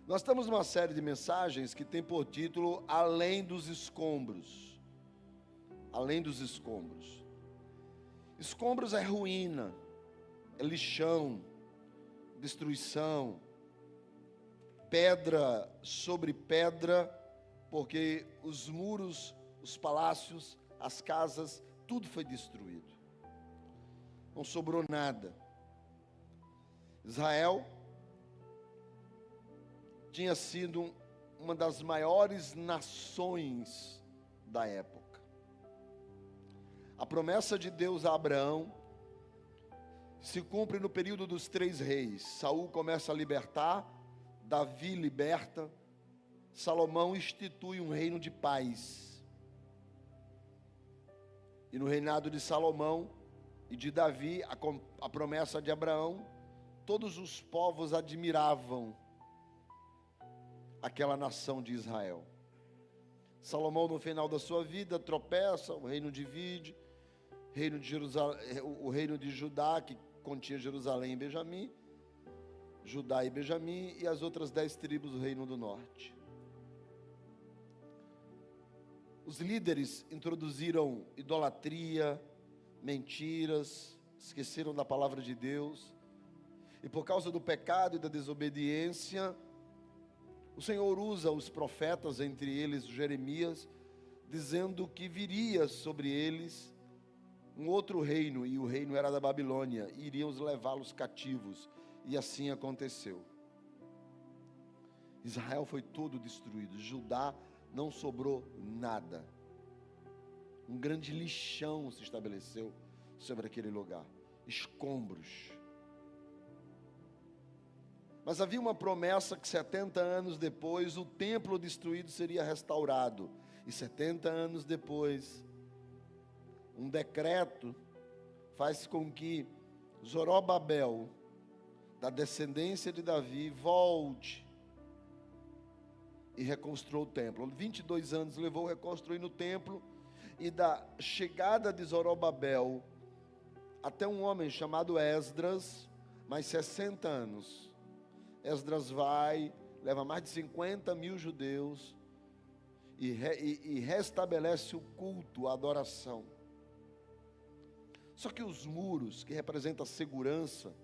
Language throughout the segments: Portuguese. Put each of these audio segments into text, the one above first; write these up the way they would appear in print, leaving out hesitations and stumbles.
Nós estamos numa série de mensagens que tem por título Além dos Escombros. Além dos escombros. Escombros é ruína, é lixão, destruição, pedra sobre pedra, porque os muros, os palácios, as casas, tudo foi destruído. Não sobrou nada. Israel tinha sido uma das maiores nações da época. A promessa de Deus a Abraão se cumpre no período dos 3 reis. Saul começa a libertar, Davi liberta, Salomão institui um reino de paz. E no reinado de Salomão e de Davi, a promessa de Abraão, todos os povos admiravam aquela nação de Israel. Salomão, no final da sua vida, tropeça, o reino divide, o reino de Judá, que continha Jerusalém e Benjamim, Judá e Benjamim, e as outras 10 tribos do reino do norte. Os líderes introduziram idolatria, mentiras, esqueceram da palavra de Deus, e por causa do pecado e da desobediência, o Senhor usa os profetas, entre eles Jeremias, dizendo que viria sobre eles um outro reino, e o reino era da Babilônia, e iríamos levá-los cativos, e assim aconteceu. Israel foi todo destruído, Judá não sobrou nada. Um grande lixão se estabeleceu sobre aquele lugar, escombros. Mas havia uma promessa que 70 anos depois o templo destruído seria restaurado. E 70 anos depois, um decreto faz com que Zorobabel, da descendência de Davi, volte e reconstrua o templo. 22 anos levou reconstruindo o templo, e da chegada de Zorobabel até um homem chamado Esdras, mais 60 anos. Esdras leva mais de 50 mil judeus e restabelece o culto, a adoração. Só que os muros, que representam segurança,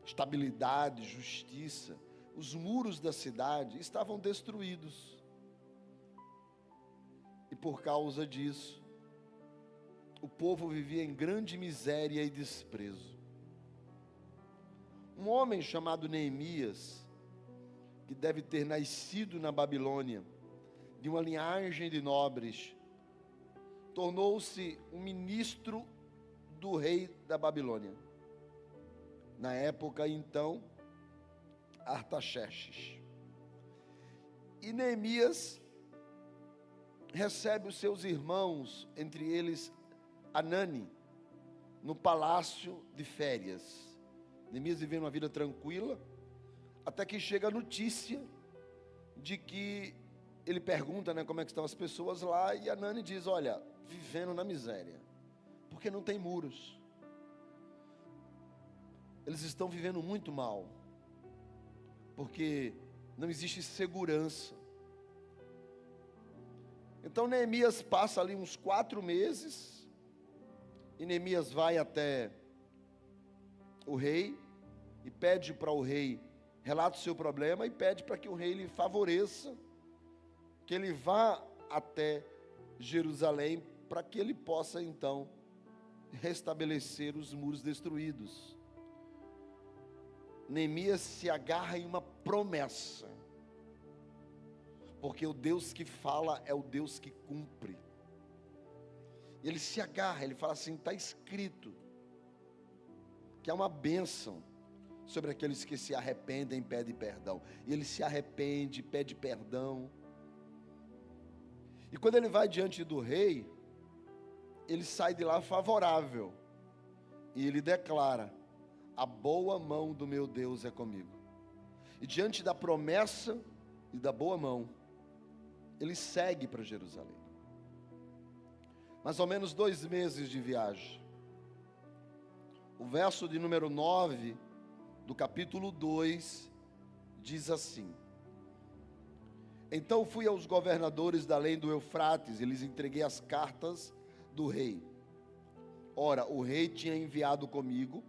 estabilidade, justiça, os muros da cidade estavam destruídos. E por causa disso, o povo vivia em grande miséria e desprezo. Um homem chamado Neemias, que deve ter nascido na Babilônia, de uma linhagem de nobres, tornou-se um ministro do rei da Babilônia. Na época, então, Artaxerxes. E Neemias recebe os seus irmãos, entre eles Anani, no palácio de férias. Neemias vivendo uma vida tranquila, até que chega a notícia de que ele pergunta, como é que estão as pessoas lá, e Anani diz: olha, vivendo na miséria, porque não tem muros. Eles estão vivendo muito mal, porque não existe segurança. Então Neemias passa ali uns 4 meses, e Neemias vai até o rei, e pede para o rei, relata o seu problema, e pede para que o rei lhe favoreça, que ele vá até Jerusalém, para que ele possa então restabelecer os muros destruídos. Neemias se agarra em uma promessa, porque o Deus que fala é o Deus que cumpre. Ele se agarra, ele fala assim: está escrito que há uma bênção sobre aqueles que se arrependem e pedem perdão. E ele se arrepende, pede perdão. E quando ele vai diante do rei, ele sai de lá favorável, e ele declara: a boa mão do meu Deus é comigo. E diante da promessa e da boa mão, ele segue para Jerusalém. Mais ou menos 2 meses de viagem. O verso de número 9 do capítulo 2 diz assim: então fui aos governadores da além do Eufrates e lhes entreguei as cartas do rei. Ora, o rei tinha enviado comigo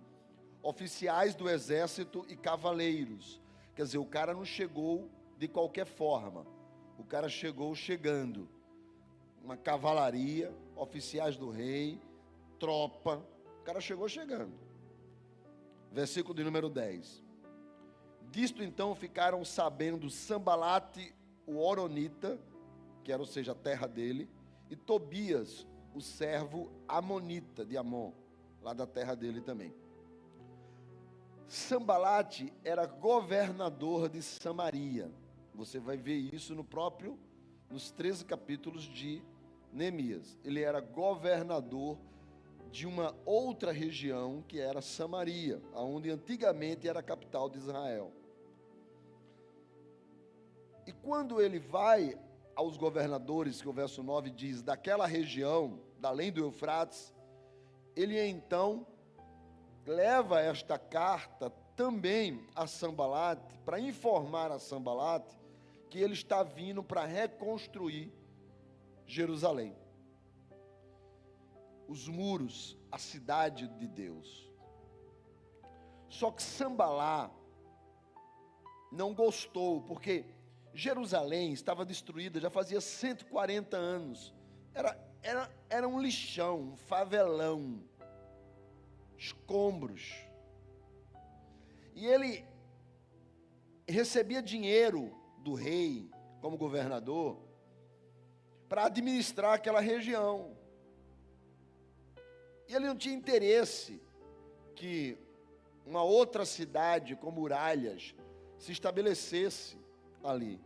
oficiais do exército e cavaleiros. Quer dizer, o cara não chegou de qualquer forma, o cara chegou chegando. Uma cavalaria, oficiais do rei, tropa, o cara chegou chegando. Versículo de número 10. Disto então ficaram sabendo Sambalate, o Horonita, que era, ou seja, a terra dele, e Tobias, o servo amonita de Amon, lá da terra dele também. Sambalate era governador de Samaria. Você vai ver isso nos 13 capítulos de Neemias. Ele era governador de uma outra região que era Samaria, onde antigamente era a capital de Israel. E quando ele vai aos governadores, que o verso 9 diz, daquela região, da além do Eufrates, ele então leva esta carta também a Sambalate, para informar a Sambalate que ele está vindo para reconstruir Jerusalém. Os muros, a cidade de Deus. Só que Sambalá não gostou, porque Jerusalém estava destruída já fazia 140 anos. Era um lixão, um favelão, escombros. E ele recebia dinheiro do rei, como governador, para administrar aquela região. E ele não tinha interesse que uma outra cidade com muralhas se estabelecesse ali.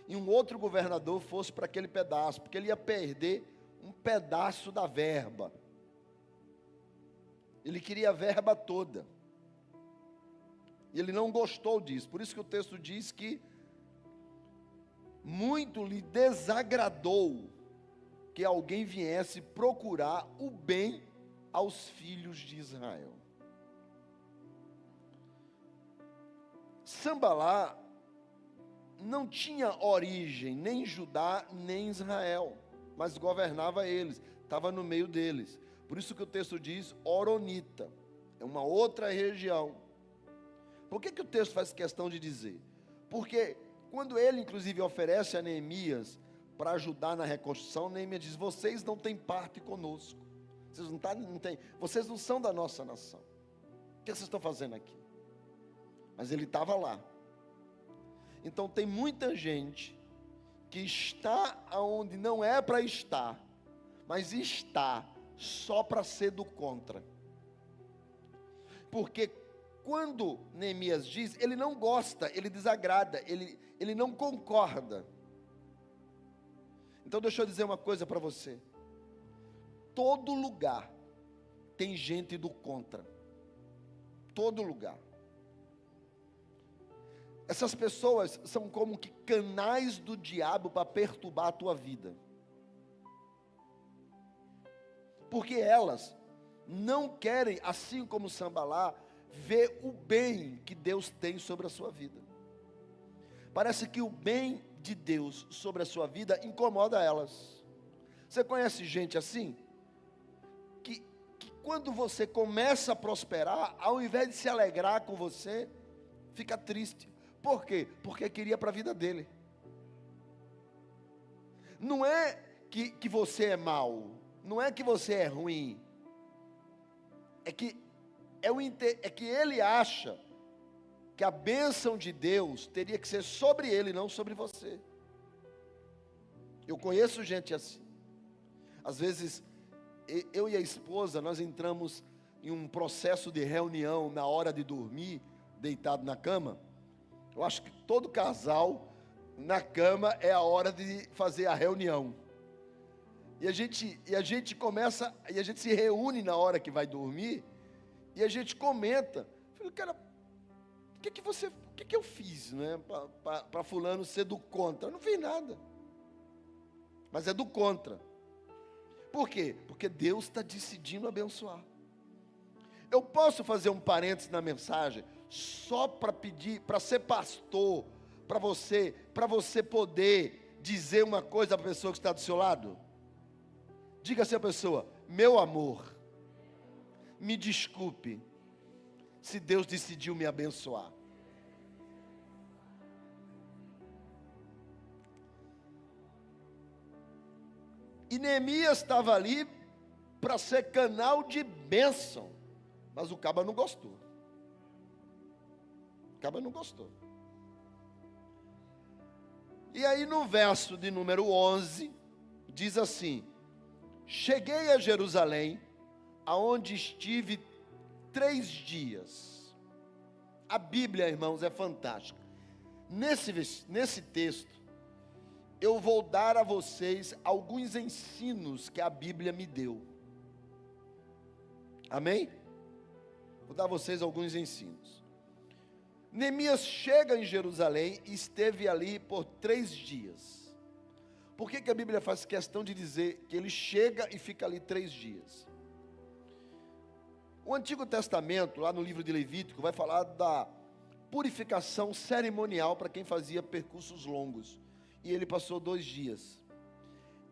E um outro governador fosse para aquele pedaço, porque ele ia perder um pedaço da verba. Ele queria a verba toda. E ele não gostou disso. Por isso que o texto diz que muito lhe desagradou que alguém viesse procurar o bem aos filhos de Israel. Sambalá não tinha origem nem em Judá nem em Israel, mas governava eles, estava no meio deles. Por isso que o texto diz Horonita, é uma outra região. Por que o texto faz questão de dizer? Porque quando ele inclusive oferece a Neemias para ajudar na reconstrução, Neemias diz: vocês não têm parte conosco, vocês não são da nossa nação, o que vocês estão fazendo aqui? Mas ele estava lá. Então tem muita gente que está onde não é para estar, mas está só para ser do contra. Porque quando Neemias diz, ele não gosta, ele desagrada, ele não concorda. Então deixa eu dizer uma coisa para você. Todo lugar tem gente do contra. Todo lugar. Essas pessoas são como que canais do diabo para perturbar a tua vida. Porque elas não querem, assim como Sambalá, ver o bem que Deus tem sobre a sua vida. Parece que o bem de Deus sobre a sua vida incomoda elas. Você conhece gente assim? Que quando você começa a prosperar, ao invés de se alegrar com você, fica triste. Por quê? Porque queria para a vida dele. Não é que você é mau, não é que você é ruim, é que ele acha que a bênção de Deus teria que ser sobre ele, não sobre você. Eu conheço gente assim. Às vezes, eu e a esposa, nós entramos em um processo de reunião na hora de dormir, deitado na cama. Eu acho que todo casal, na cama, é a hora de fazer a reunião. E a gente começa, e a gente se reúne na hora que vai dormir, e a gente comenta. Falei, cara, o que eu fiz, né, para fulano ser do contra? Eu não fiz nada. Mas é do contra. Por quê? Porque Deus está decidindo abençoar. Eu posso fazer um parênteses na mensagem só para pedir, para ser pastor, para você poder dizer uma coisa para a pessoa que está do seu lado? Diga assim à pessoa: meu amor, me desculpe se Deus decidiu me abençoar. E Neemias estava ali para ser canal de bênção, mas o caba não gostou. O caba não gostou. E aí no verso de número 11, diz assim: cheguei a Jerusalém, aonde estive 3 dias. A Bíblia, irmãos, é fantástica. Nesse texto, eu vou dar a vocês alguns ensinos que a Bíblia me deu. Amém? Vou dar a vocês alguns ensinos. Neemias chega em Jerusalém e esteve ali por 3 dias. Por que a Bíblia faz questão de dizer que ele chega e fica ali 3 dias? O Antigo Testamento, lá no livro de Levítico, vai falar da purificação cerimonial para quem fazia percursos longos. E ele passou 2 dias.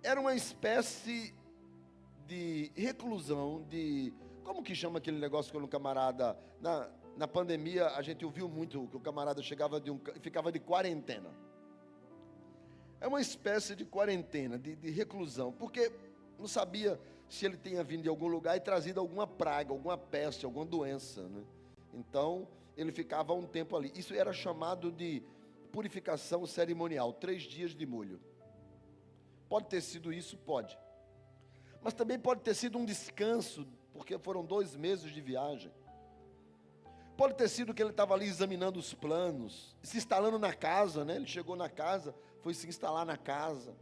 Era uma espécie de reclusão, como que chama aquele negócio quando o camarada, na pandemia a gente ouviu muito que o camarada chegava e ficava de quarentena. É uma espécie de quarentena, de reclusão, porque não sabia se ele tinha vindo de algum lugar e trazido alguma praga, alguma peste, alguma doença, né? Então, ele ficava um tempo ali. Isso era chamado de purificação cerimonial, 3 dias de molho. Pode ter sido isso? Pode. Mas também pode ter sido um descanso, porque foram 2 meses de viagem. Pode ter sido que ele estava ali examinando os planos, se instalando na casa, né? Ele chegou na casa, foi se instalar na casa,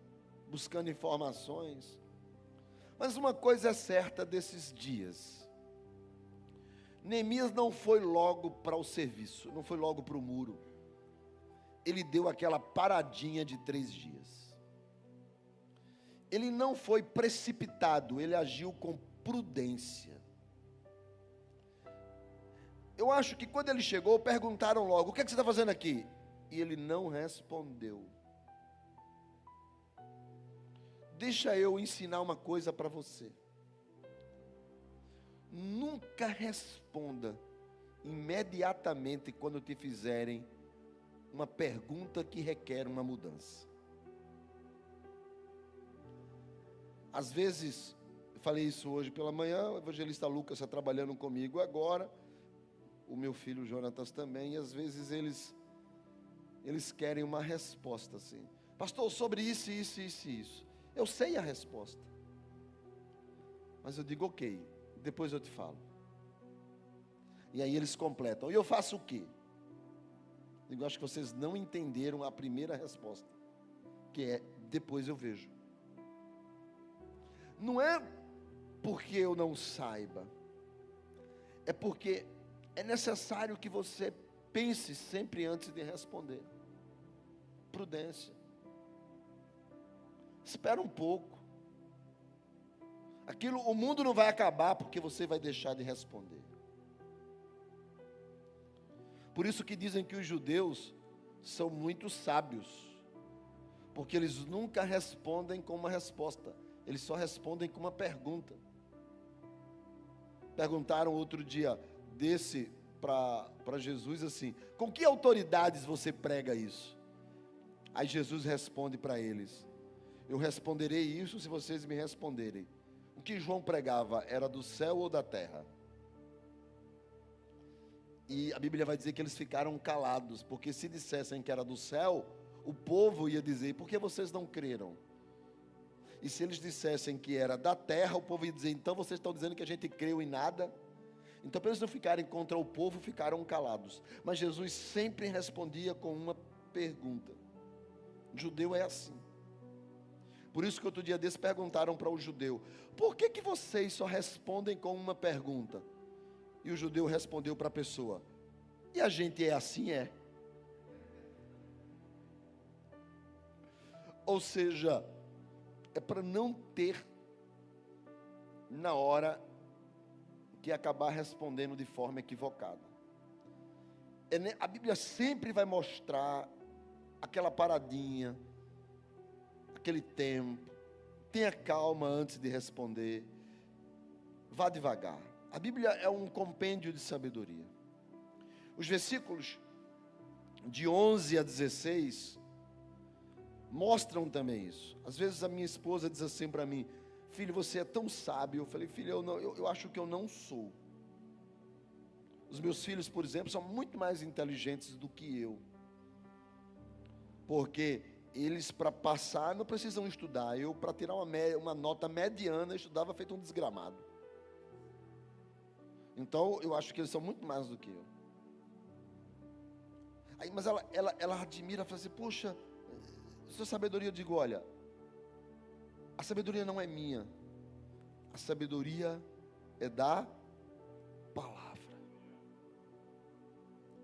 buscando informações. Mas uma coisa é certa desses dias: Neemias não foi logo para o serviço, não foi logo para o muro. Ele deu aquela paradinha de 3 dias. Ele não foi precipitado, ele agiu com prudência. Eu acho que quando ele chegou, perguntaram logo: o que você está fazendo aqui? E ele não respondeu. Deixa eu ensinar uma coisa para você. Nunca responda imediatamente quando te fizerem uma pergunta que requer uma mudança. Às vezes, eu falei isso hoje pela manhã, o evangelista Lucas está trabalhando comigo agora, o meu filho Jonatas também, e às vezes eles querem uma resposta assim: pastor, sobre isso, isso, isso e isso. Eu sei a resposta, mas eu digo: ok, depois eu te falo. E aí eles completam: e eu faço o quê? Eu digo: acho que vocês não entenderam a primeira resposta, que é: depois eu vejo. Não é porque eu não saiba, é porque é necessário que você pense sempre antes de responder. Prudência. Espera um pouco. O mundo não vai acabar porque você vai deixar de responder. Por isso que dizem que os judeus são muito sábios, porque eles nunca respondem com uma resposta, eles só respondem com uma pergunta. Perguntaram outro dia para Jesus assim: com que autoridades você prega isso? Aí Jesus responde para eles: eu responderei isso se vocês me responderem. O que João pregava era do céu ou da terra? E a Bíblia vai dizer que eles ficaram calados, porque se dissessem que era do céu, o povo ia dizer: por que vocês não creram? E se eles dissessem que era da terra, o povo ia dizer: então vocês estão dizendo que a gente creu em nada? Então, para eles não ficarem contra o povo, ficaram calados. Mas Jesus sempre respondia com uma pergunta. O judeu é assim. Por isso que outro dia desses perguntaram para o judeu: por que vocês só respondem com uma pergunta? E o judeu respondeu para a pessoa: e a gente é assim, é? Ou seja, é para não ter, na hora, que acabar respondendo de forma equivocada. A Bíblia sempre vai mostrar aquela paradinha, aquele tempo. Tenha calma antes de responder. Vá devagar. A Bíblia é um compêndio de sabedoria. Os versículos de 11 a 16 mostram também isso. Às vezes a minha esposa diz assim para mim: filho, você é tão sábio. Eu falei: filho, eu acho que eu não sou. Os meus filhos, por exemplo, são muito mais inteligentes do que eu. Porque eles, para passar, não precisam estudar. Eu, para tirar uma nota mediana, estudava feito um desgramado. Então, eu acho que eles são muito mais do que eu. Aí, mas ela admira, fala assim: poxa, sua sabedoria. Eu digo: olha, a sabedoria não é minha. A sabedoria é da palavra.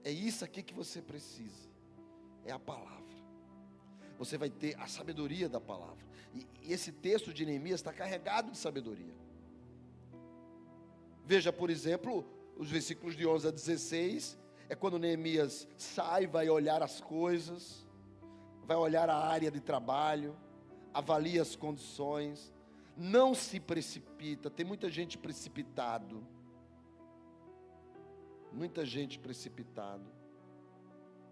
É isso aqui que você precisa. É a palavra. Você vai ter a sabedoria da palavra. E esse texto de Neemias está carregado de sabedoria. Veja, por exemplo, os versículos de 11 a 16. É quando Neemias sai, vai olhar as coisas, vai olhar a área de trabalho, avalia as condições, não se precipita. Tem muita gente precipitado. Muita gente precipitado.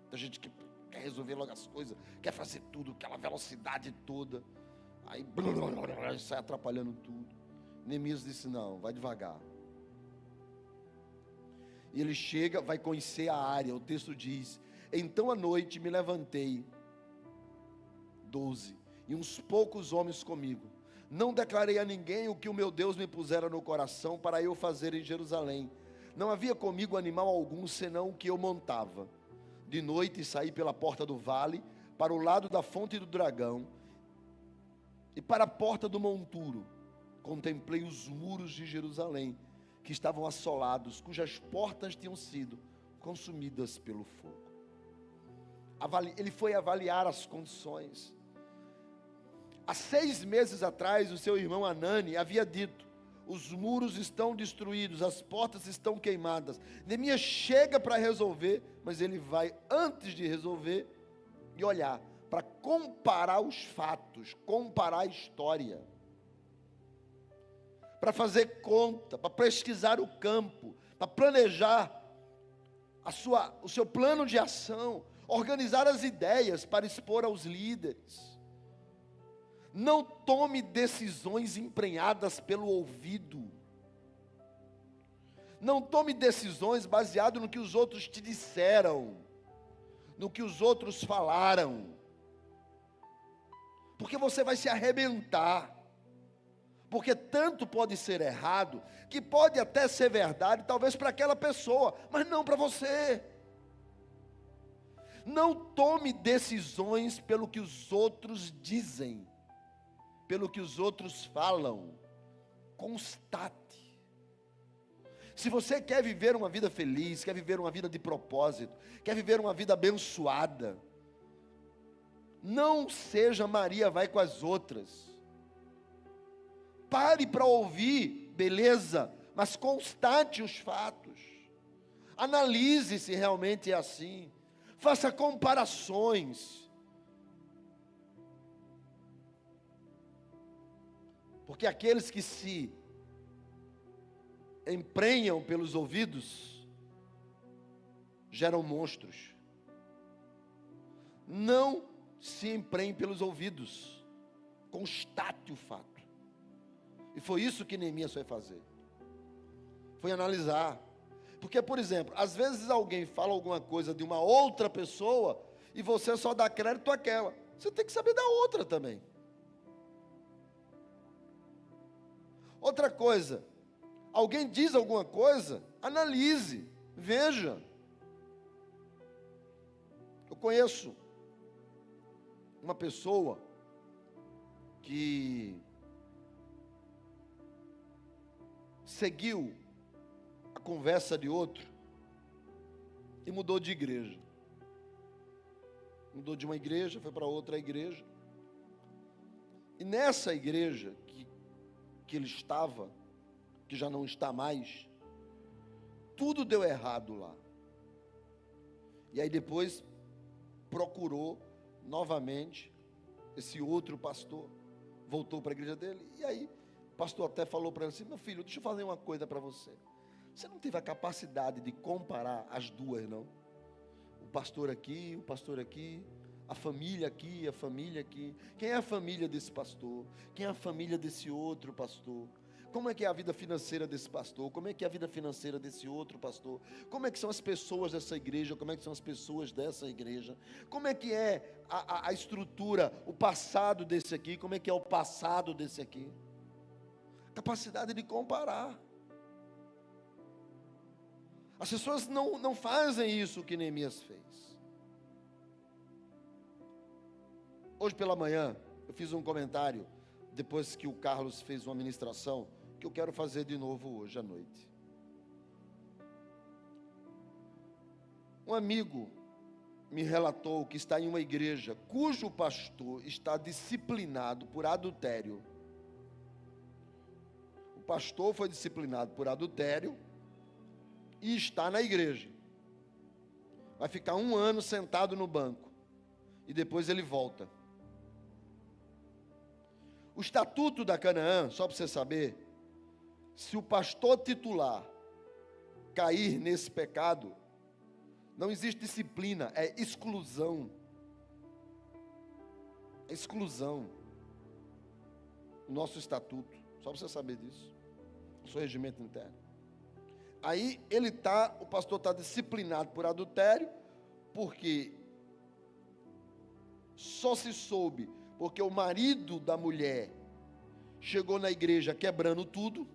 Muita gente que quer resolver logo as coisas, quer fazer tudo, aquela velocidade toda, aí sai atrapalhando tudo. Neemias disse: não, vai devagar. E ele chega, vai conhecer a área. O texto diz: então à noite me levantei, 12, e uns poucos homens comigo. Não declarei a ninguém o que o meu Deus me pusera no coração para eu fazer em Jerusalém. Não havia comigo animal algum, senão o que eu montava. De noite saí pela porta do vale, para o lado da fonte do dragão, e para a porta do monturo. Contemplei os muros de Jerusalém, que estavam assolados, cujas portas tinham sido consumidas pelo fogo. Ele foi avaliar as condições. Há 6 meses atrás, o seu irmão Hanani havia dito: os muros estão destruídos, as portas estão queimadas. Neemias chega para resolver, mas ele vai, antes de resolver, e olhar, para comparar os fatos, comparar a história, para fazer conta, para pesquisar o campo, para planejar o seu plano de ação, organizar as ideias para expor aos líderes. Não tome decisões emprenhadas pelo ouvido. Não tome decisões baseadas no que os outros te disseram, no que os outros falaram, porque você vai se arrebentar. Porque tanto pode ser errado, que pode até ser verdade, talvez para aquela pessoa, mas não para você. Não tome decisões pelo que os outros dizem, pelo que os outros falam. Constate. Se você quer viver uma vida feliz, quer viver uma vida de propósito, quer viver uma vida abençoada, não seja Maria vai com as outras. Pare para ouvir, beleza, mas constate os fatos. Analise se realmente é assim. Faça comparações. Porque aqueles que se emprenham pelos ouvidos geram monstros. Não se emprenhe pelos ouvidos. Constate o fato. E foi isso que Neemias foi fazer. Foi analisar. Porque, por exemplo, às vezes alguém fala alguma coisa de uma outra pessoa e você só dá crédito àquela. Você tem que saber da outra também. Outra coisa, alguém diz alguma coisa, analise, veja. Eu conheço uma pessoa que seguiu a conversa de outro e mudou de igreja. Mudou de uma igreja, foi para outra igreja. E nessa igreja que ele estava, que já não está mais, tudo deu errado lá. E aí depois procurou novamente esse outro pastor, voltou para a igreja dele, e aí o pastor até falou para ele assim: meu filho, deixa eu fazer uma coisa para você. Você não teve a capacidade de comparar as duas, não? O pastor aqui, a família aqui, a família aqui. Quem é a família desse pastor? Quem é a família desse outro pastor? Como é que é a vida financeira desse pastor? Como é que é a vida financeira desse outro pastor? Como é que são as pessoas dessa igreja? Como é que são as pessoas dessa igreja? Como é que é a estrutura, o passado desse aqui? Como é que é o passado desse aqui? Capacidade de comparar. As pessoas não fazem isso que Neemias fez. Hoje pela manhã, eu fiz um comentário, depois que o Carlos fez uma ministração, que eu quero fazer de novo hoje à noite. Um amigo me relatou que está em uma igreja cujo pastor está disciplinado por adultério. O pastor foi disciplinado por adultério e está na igreja. Vai ficar 1 ano sentado no banco e depois ele volta. O estatuto da Canaã, só para você saber, se o pastor titular cair nesse pecado, não existe disciplina, é exclusão. É exclusão. O nosso estatuto, só para você saber disso. O seu regimento interno. Aí o pastor está disciplinado por adultério, porque só se soube, porque o marido da mulher chegou na igreja quebrando tudo,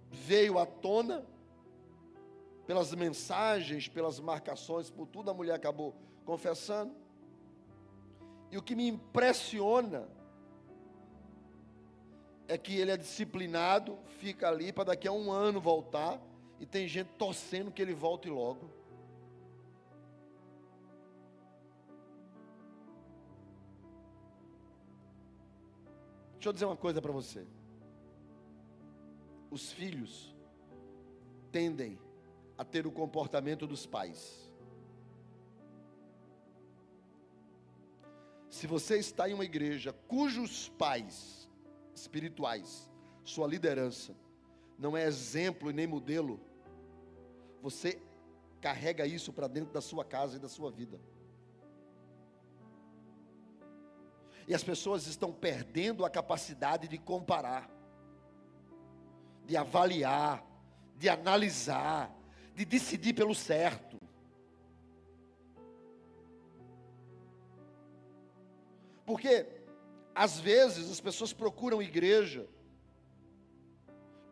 veio à tona, pelas mensagens, pelas marcações, por tudo, a mulher acabou confessando. E o que me impressiona é que ele é disciplinado, fica ali para daqui a 1 ano voltar, e tem gente torcendo que ele volte logo. Deixa eu dizer uma coisa para você. Os filhos tendem a ter o comportamento dos pais. Se você está em uma igreja cujos pais espirituais, sua liderança, não é exemplo e nem modelo, você carrega isso para dentro da sua casa e da sua vida. E as pessoas estão perdendo a capacidade de comparar, de avaliar, de analisar, de decidir pelo certo. Porque, às vezes, as pessoas procuram igreja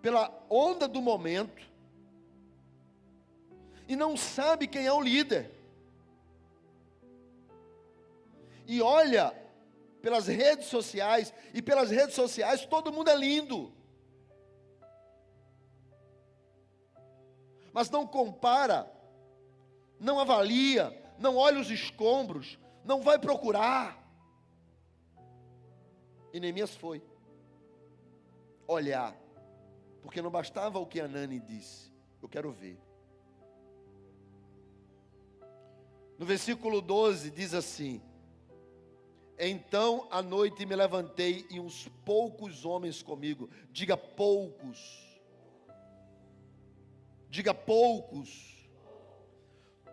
pela onda do momento e não sabe quem é o líder. E olha pelas redes sociais, e pelas redes sociais todo mundo é lindo. Mas não compara, não avalia, não olha os escombros, não vai procurar. E Neemias foi olhar, porque não bastava o que Hanani disse, eu quero ver. No versículo 12 diz assim: então à noite me levantei e uns poucos homens comigo. Diga poucos. Diga poucos.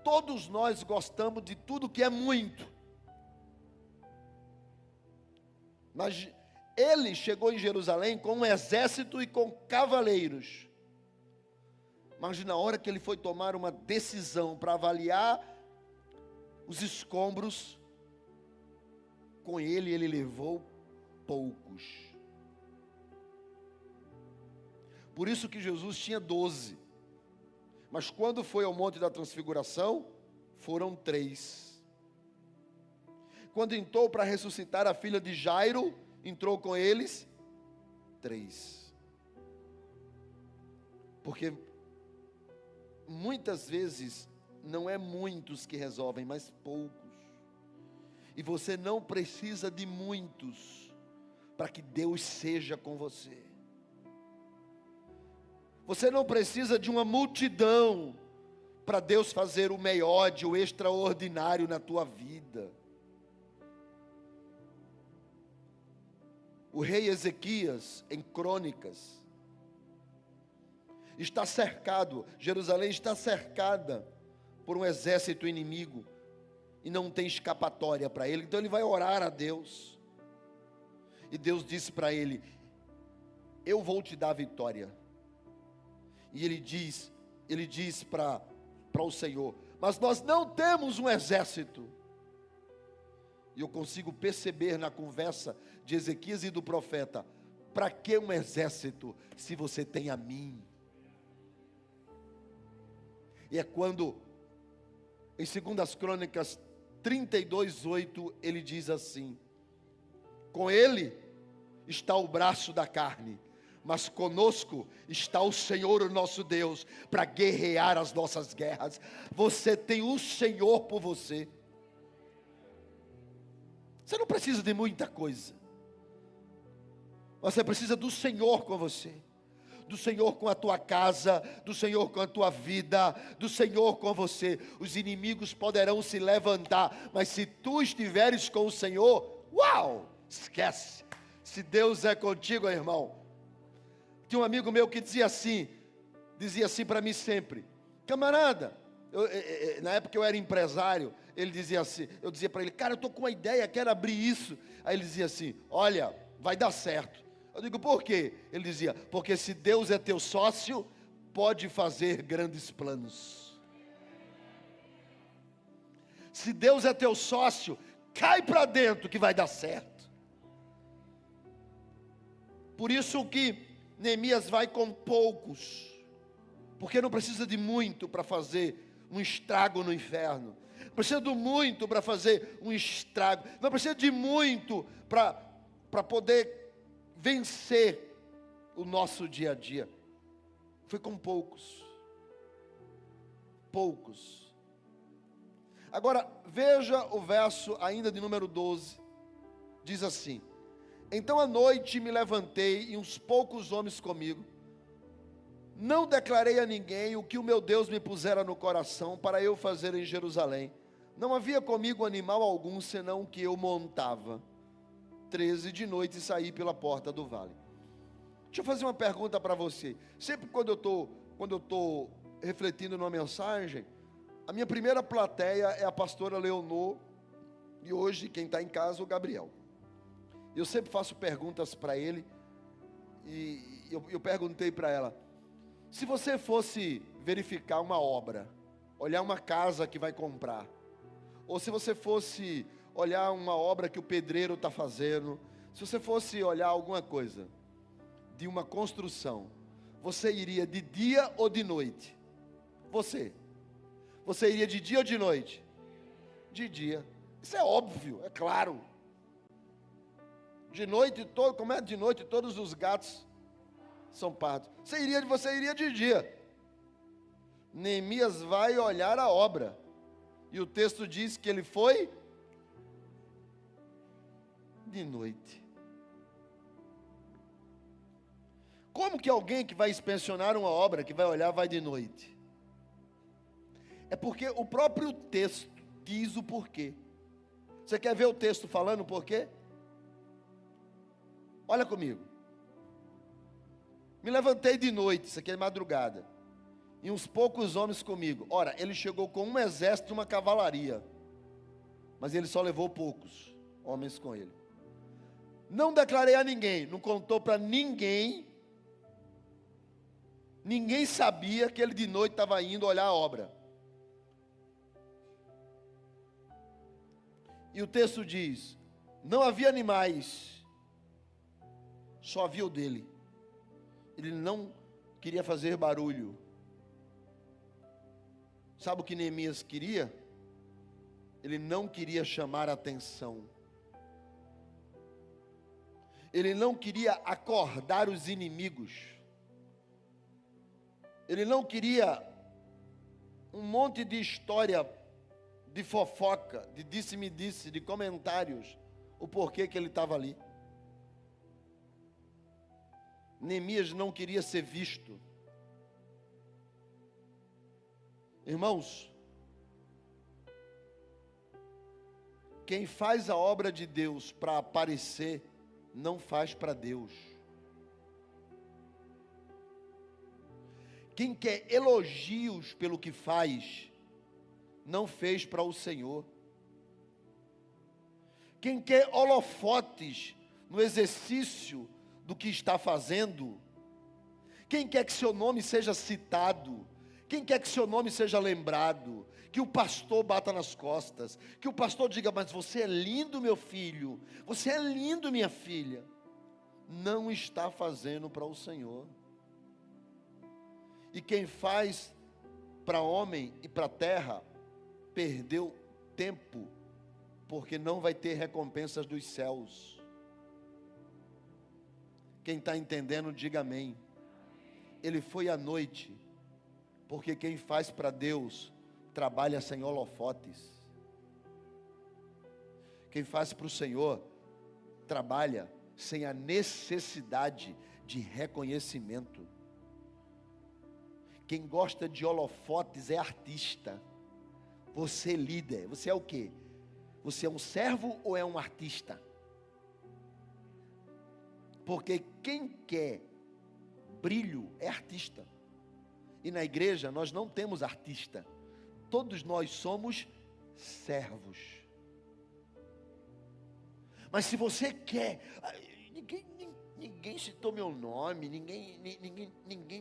Todos nós gostamos de tudo que é muito. Mas ele chegou em Jerusalém com um exército e com cavaleiros. Mas na hora que ele foi tomar uma decisão para avaliar os escombros, com ele levou poucos. Por isso que Jesus tinha 12. Mas quando foi ao Monte da Transfiguração, foram 3. Quando entrou para ressuscitar a filha de Jairo, entrou com eles 3. Porque muitas vezes não é muitos que resolvem, mas poucos. E você não precisa de muitos para que Deus seja com você. Você não precisa de uma multidão para Deus fazer o meióde, o extraordinário na tua vida. O rei Ezequias, em Crônicas, está cercado, Jerusalém está cercada por um exército inimigo, e não tem escapatória para ele. Então ele vai orar a Deus, e Deus disse para ele: eu vou te dar a vitória. E ele diz para o Senhor: mas nós não temos um exército. E eu consigo perceber na conversa de Ezequias e do profeta: para que um exército se você tem a mim? E é quando, em 2 Crônicas 32:8, ele diz assim: com ele está o braço da carne, mas conosco está o Senhor, o nosso Deus, para guerrear as nossas guerras. Você tem o Senhor por você. Você não precisa de muita coisa. Você precisa do Senhor com você. Do Senhor com a tua casa, do Senhor com a tua vida, do Senhor com você. Os inimigos poderão se levantar, mas se tu estiveres com o Senhor, uau, esquece. Se Deus é contigo, irmão. Tinha um amigo meu que dizia assim para mim sempre: camarada, na época eu era empresário, ele dizia assim, eu dizia para ele: cara, eu estou com uma ideia, quero abrir isso. Aí ele dizia assim: olha, vai dar certo. Eu digo: por quê? Ele dizia: porque se Deus é teu sócio, pode fazer grandes planos. Se Deus é teu sócio, cai para dentro que vai dar certo. Por isso que Neemias vai com poucos, porque não precisa de muito para fazer um estrago no inferno. Não precisa de muito para fazer um estrago. Não precisa de muito para poder vencer o nosso dia a dia. Foi com poucos. Poucos. Agora, veja o verso ainda de número 12. Diz assim: então à noite me levantei e uns poucos homens comigo. Não declarei a ninguém o que o meu Deus me pusera no coração para eu fazer em Jerusalém. Não havia comigo animal algum, senão o que eu montava. 13 de noite saí pela porta do vale. Deixa eu fazer uma pergunta para você. Sempre quando eu estou refletindo numa mensagem, a minha primeira plateia é a pastora Leonor, e hoje quem está em casa é o Gabriel. Eu sempre faço perguntas para ele, e eu perguntei para ela: se você fosse verificar uma obra, olhar uma casa que vai comprar, ou se você fosse olhar uma obra que o pedreiro está fazendo, se você fosse olhar alguma coisa de uma construção, você iria de dia ou de noite? Você iria de dia ou de noite? De dia. Isso é óbvio, é claro. De noite, como é de noite, todos os gatos são pardos. Você iria de dia. Neemias vai olhar a obra, e o texto diz que ele foi de noite. Como que alguém que vai inspecionar uma obra, que vai olhar, vai de noite? É porque o próprio texto diz o porquê. Você quer ver o texto falando o porquê? Olha comigo. Me levantei de noite, isso aqui é madrugada, e uns poucos homens comigo. Ora, ele chegou com um exército e uma cavalaria, mas ele só levou poucos homens com ele. Não declarei a ninguém, não contou para ninguém. Ninguém sabia que ele de noite estava indo olhar a obra. E o texto diz: não havia animais, só havia o dele. Ele não queria fazer barulho. Sabe o que Neemias queria? Ele não queria chamar a atenção. Ele não queria acordar os inimigos. Ele não queria um monte de história, de fofoca, de disse-me-disse, de comentários, o porquê que ele estava ali. Neemias não queria ser visto. Irmãos, quem faz a obra de Deus para aparecer, não faz para Deus. Quem quer elogios pelo que faz, não fez para o Senhor. Quem quer holofotes no exercício do que está fazendo, quem quer que seu nome seja citado, quem quer que seu nome seja lembrado, que o pastor bata nas costas, que o pastor diga, mas você é lindo, meu filho, você é lindo, minha filha, não está fazendo para o Senhor. E quem faz para homem e para terra, perdeu tempo, porque não vai ter recompensas dos céus. Quem está entendendo, diga amém. Ele foi à noite, porque quem faz para Deus, trabalha sem holofotes. Quem faz para o Senhor, trabalha sem a necessidade de reconhecimento. Quem gosta de holofotes é artista. Você é líder, você é o quê? Você é um servo ou é um artista? Porque quem quer brilho é artista. E na igreja nós não temos artista. Todos nós somos servos. Mas se você quer, ninguém citou meu nome, ninguém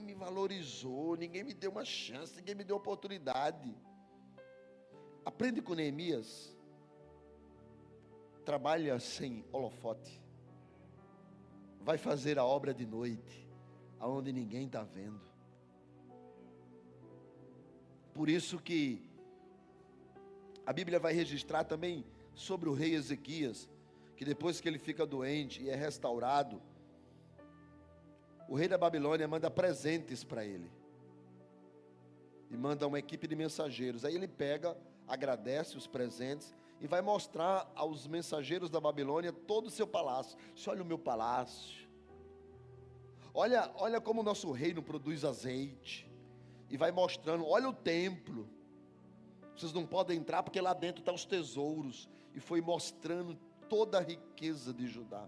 me valorizou, ninguém me deu uma chance, ninguém me deu oportunidade. Aprende com Neemias. Trabalha sem holofote. Vai fazer a obra de noite, aonde ninguém está vendo. Por isso que a Bíblia vai registrar também sobre o rei Ezequias, que depois que ele fica doente e é restaurado, o rei da Babilônia manda presentes para ele. E manda uma equipe de mensageiros. Aí ele pega, agradece os presentes e vai mostrar aos mensageiros da Babilônia todo o seu palácio. Você olha o meu palácio. Olha como o nosso reino produz azeite. E vai mostrando, olha o templo. Vocês não podem entrar porque lá dentro estão os tesouros. E foi mostrando toda a riqueza de Judá.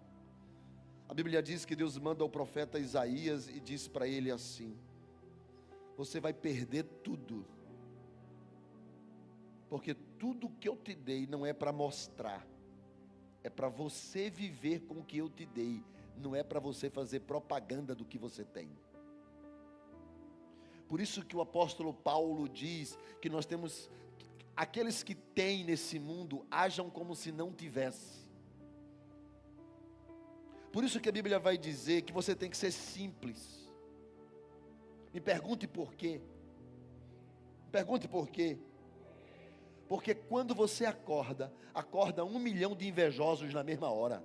A Bíblia diz que Deus manda ao profeta Isaías e diz para ele assim: você vai perder tudo. Porque tudo que eu te dei não é para mostrar. É para você viver com o que eu te dei. Não é para você fazer propaganda do que você tem. Por isso que o apóstolo Paulo diz que nós temos, aqueles que têm nesse mundo, ajam como se não tivesse. Por isso que a Bíblia vai dizer que você tem que ser simples. Me pergunte por quê. Pergunte por quê. Porque quando você acorda 1 milhão de invejosos na mesma hora.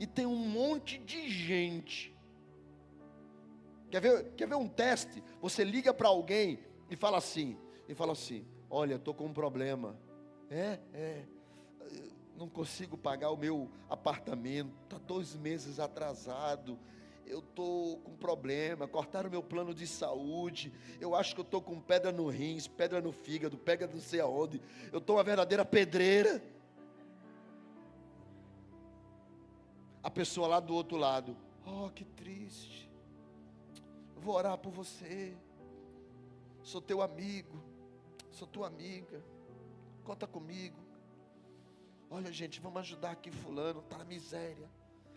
E tem um monte de gente. Quer ver um teste? Você liga para alguém e fala assim, olha, estou com um problema. Não consigo pagar o meu apartamento, está 2 meses atrasado. Eu estou com problema, cortaram meu plano de saúde, eu acho que eu estou com pedra no rins, pedra no fígado, pedra não sei aonde, eu estou uma verdadeira pedreira. A pessoa lá do outro lado, oh, que triste, eu vou orar por você, sou teu amigo, sou tua amiga, conta comigo. Olha gente, vamos ajudar aqui fulano, está na miséria,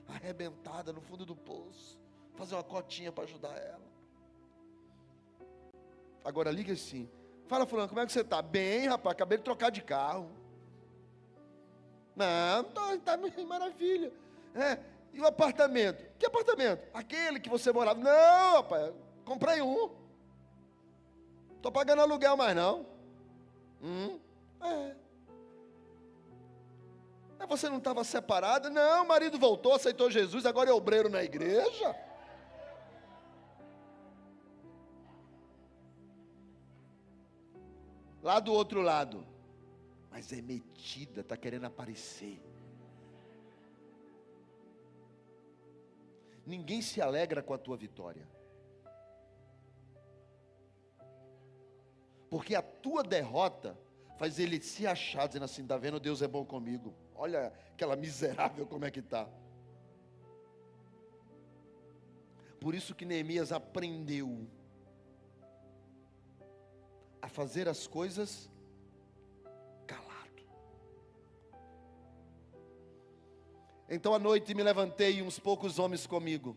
arrebentada no fundo do poço, fazer uma cotinha para ajudar ela. Agora liga assim, fala fulano, como é que você está? Bem rapaz, acabei de trocar de carro. Não, está maravilha. E o apartamento? Que apartamento? Aquele que você morava. Não rapaz, comprei um. Estou pagando aluguel mais não. Você não estava separada? Não, o marido voltou, aceitou Jesus, agora é obreiro na igreja. Lá do outro lado, mas é metida, está querendo aparecer. Ninguém se alegra com a tua vitória. Porque a tua derrota faz ele se achar, dizendo assim: está vendo, Deus é bom comigo. Olha aquela miserável como é que está. Por isso que Neemias aprendeu a fazer as coisas calado. Então à noite me levantei e uns poucos homens comigo,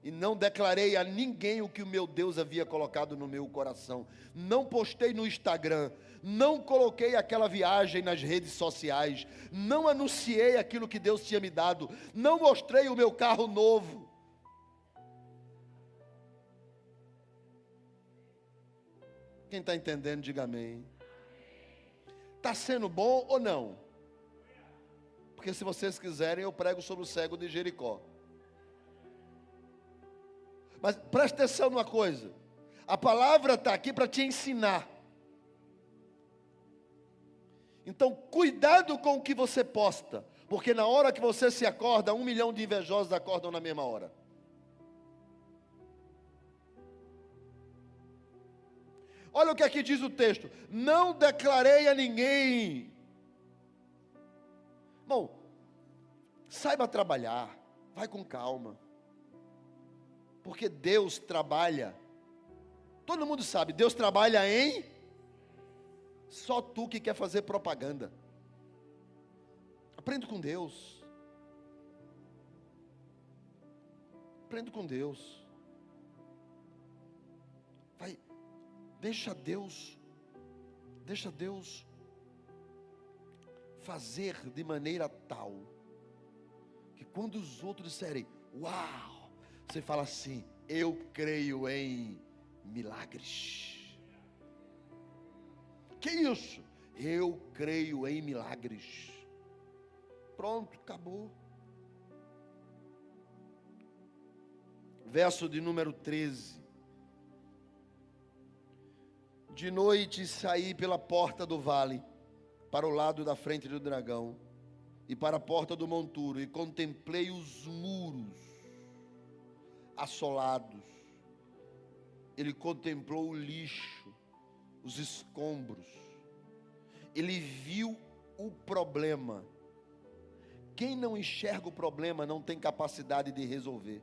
e não declarei a ninguém o que o meu Deus havia colocado no meu coração. Não postei no Instagram, não coloquei aquela viagem nas redes sociais, não anunciei aquilo que Deus tinha me dado, não mostrei o meu carro novo. Quem está entendendo, diga amém. Está sendo bom ou não? Porque se vocês quiserem, eu prego sobre o cego de Jericó. Mas preste atenção numa coisa. A palavra está aqui para te ensinar. Então, cuidado com o que você posta. Porque na hora que você se acorda, 1 milhão de invejosos acordam na mesma hora. Olha o que aqui diz o texto: não declarei a ninguém. Bom, saiba trabalhar, vai com calma. Porque Deus trabalha, todo mundo sabe, Deus trabalha em, só tu que quer fazer propaganda. Aprenda com Deus. Aprenda com Deus. Vai, deixa Deus fazer de maneira tal, que quando os outros disserem, uau, você fala assim: eu creio em milagres. Que isso? Eu creio em milagres. Pronto, acabou. Verso de número 13. De noite saí pela porta do vale, para o lado da frente do dragão, e para a porta do monturo, e contemplei os muros assolados. Ele contemplou o lixo, os escombros. Ele viu o problema. Quem não enxerga o problema não tem capacidade de resolver.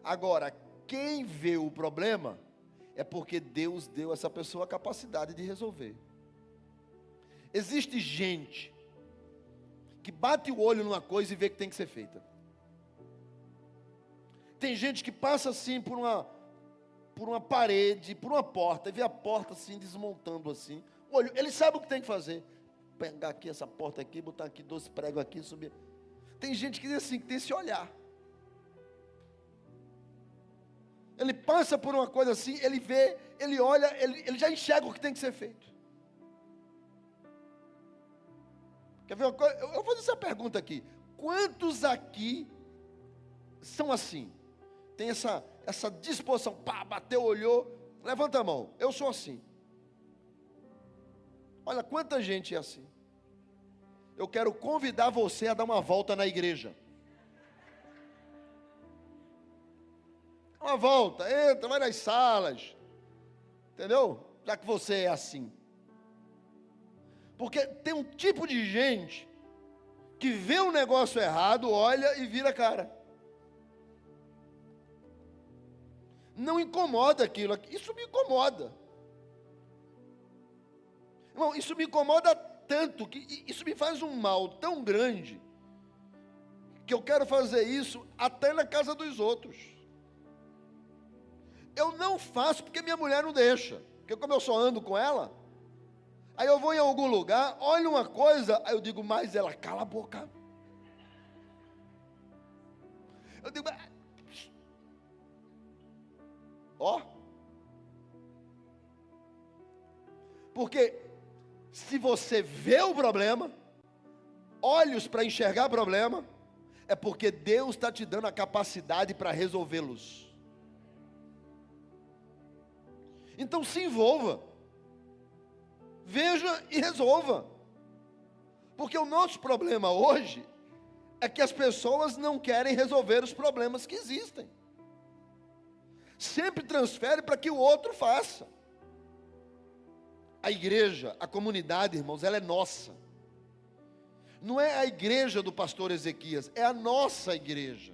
Agora, quem vê o problema é porque Deus deu a essa pessoa a capacidade de resolver. Existe gente que bate o olho numa coisa e vê que tem que ser feita. Tem gente que passa assim por uma parede, por uma porta, e vê a porta assim desmontando assim. Olha, ele sabe o que tem que fazer. Pegar aqui essa porta aqui, botar aqui 2 pregos aqui, subir. Tem gente que diz assim, que tem esse olhar. Ele passa por uma coisa assim, ele vê, ele olha, ele já enxerga o que tem que ser feito. Quer ver uma coisa? Eu vou fazer essa pergunta aqui. Quantos aqui são assim? Tem essa disposição, pá, bateu, olhou, levanta a mão. Eu sou assim. Olha quanta gente é assim. Eu quero convidar você a dar uma volta na igreja. Uma volta, entra, vai nas salas. Entendeu? Já que você é assim. Porque tem um tipo de gente que vê um negócio errado, olha e vira a cara. Não incomoda aquilo. Isso me incomoda. Irmão, isso me incomoda tanto, que isso me faz um mal tão grande, que eu quero fazer isso até na casa dos outros. Eu não faço porque minha mulher não deixa. Porque como eu só ando com ela, aí eu vou em algum lugar, olho uma coisa, aí eu digo, mas ela, cala a boca. Eu digo, ó. Porque se você vê o problema, olhos para enxergar o problema, é porque Deus está te dando a capacidade para resolvê-los. Então se envolva, veja e resolva. Porque o nosso problema hoje é que as pessoas não querem resolver os problemas que existem. sempre transfere para que o outro faça. A igreja, a comunidade, irmãos, ela é nossa. Não é a igreja do pastor Ezequias, é a nossa igreja.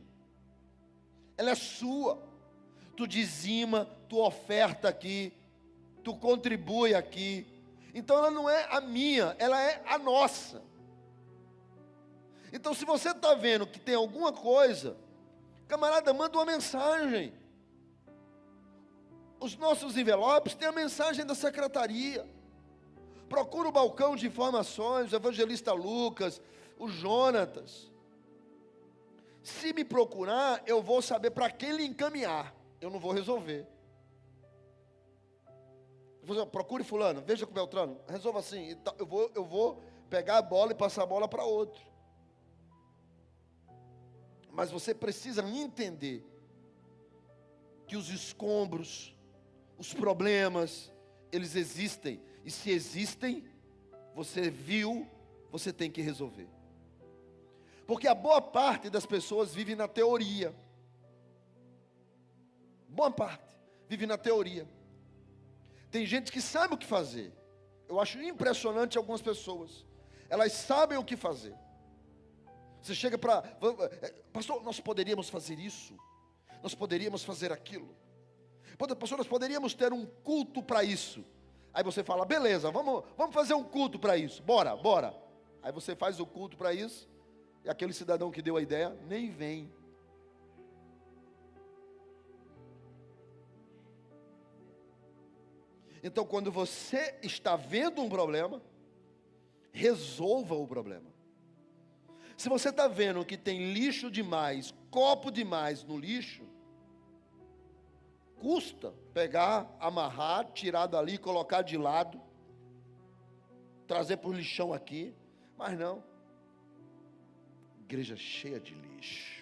Ela é sua. Tu dizima, tu oferta aqui, tu contribui aqui. Então ela não é a minha, ela é a nossa. Então se você está vendo que tem alguma coisa, camarada, manda uma mensagem. Os nossos envelopes têm a mensagem da secretaria. Procura o balcão de informações, o evangelista Lucas, o Jonatas. Se me procurar, eu vou saber para quem lhe encaminhar. Eu não vou resolver. Procure fulano, veja com o Beltrano, resolva assim. Eu vou pegar a bola e passar a bola para outro. Mas você precisa entender que os escombros, os problemas, eles existem. E se existem, você viu, você tem que resolver. Porque a boa parte das pessoas vive na teoria. Boa parte vive na teoria. Tem gente que sabe o que fazer. Eu acho impressionante algumas pessoas. Elas sabem o que fazer. Você chega para... Pastor, nós poderíamos fazer isso. Nós poderíamos fazer aquilo. Pastor, nós poderíamos ter um culto para isso. Aí você fala, beleza, vamos fazer um culto para isso. Bora. Aí você faz o culto para isso. E aquele cidadão que deu a ideia, nem vem. Então, quando você está vendo um problema, resolva o problema. Se você está vendo que tem lixo demais, copo demais no lixo, custa pegar, amarrar, tirar dali, colocar de lado, trazer para o lixão aqui, mas não. Igreja cheia de lixo.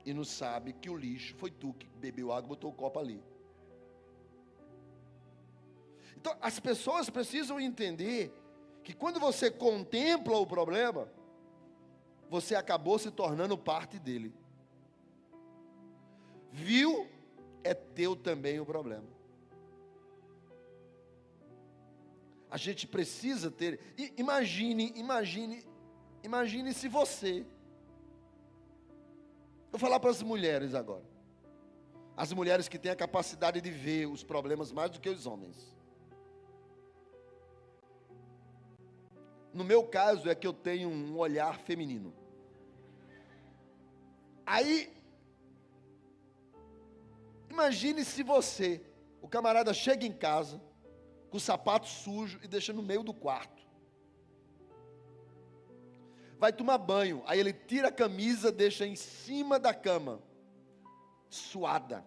E não sabe que o lixo foi tu que bebeu água e botou o copo ali. Então, as pessoas precisam entender que quando você contempla o problema, você acabou se tornando parte dele. Viu? É teu também o problema. A gente precisa ter... Imagine se você... Vou falar para as mulheres agora. As mulheres que têm a capacidade de ver os problemas mais do que os homens. No meu caso é que eu tenho um olhar feminino. Aí, imagine se você, o camarada chega em casa, com o sapato sujo e deixa no meio do quarto. Vai tomar banho, aí ele tira a camisa, deixa em cima da cama, suada.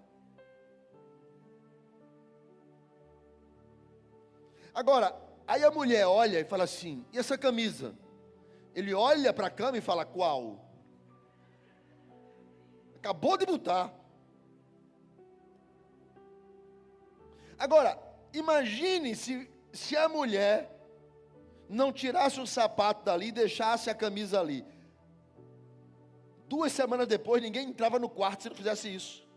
Agora, aí a mulher olha e fala assim, e essa camisa? Ele olha para a cama e fala, qual? Acabou de botar. Agora, imagine se a mulher não tirasse o sapato dali e deixasse a camisa ali. 2 semanas depois, ninguém entrava no quarto se não fizesse isso.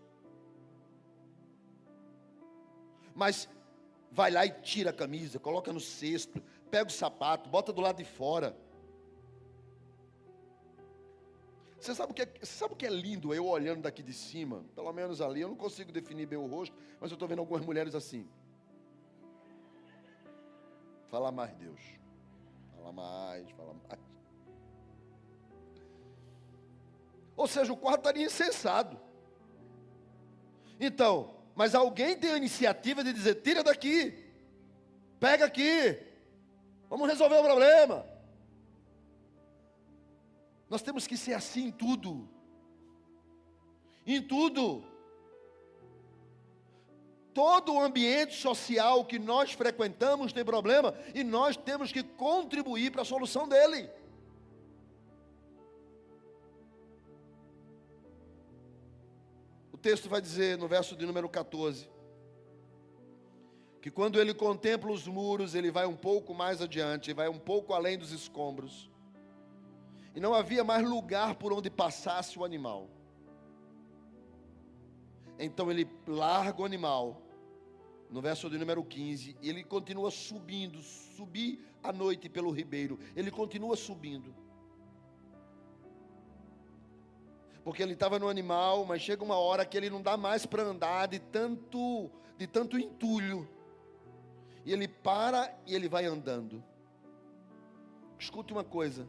Mas vai lá e tira a camisa, coloca no cesto, pega o sapato, bota do lado de fora. Você sabe o que é lindo eu olhando daqui de cima? Pelo menos ali, eu não consigo definir bem o rosto, mas eu estou vendo algumas mulheres assim. Fala mais, Deus. Fala mais. Ou seja, o quarto estaria incensado. Então, mas alguém tem a iniciativa de dizer, tira daqui, pega aqui, vamos resolver o problema. Nós temos que ser assim em tudo. Em tudo. Todo o ambiente social que nós frequentamos tem problema e nós temos que contribuir para a solução dele. O texto vai dizer no verso de número 14, que quando ele contempla os muros, ele vai um pouco mais adiante, vai um pouco além dos escombros. e não havia mais lugar por onde passasse o animal. Então ele larga o animal, no verso de número 15, e ele continua subindo, subir à noite pelo ribeiro, ele continua subindo. Porque ele estava no animal, mas chega uma hora que ele não dá mais para andar de tanto entulho. E ele para e ele vai andando. Escute uma coisa.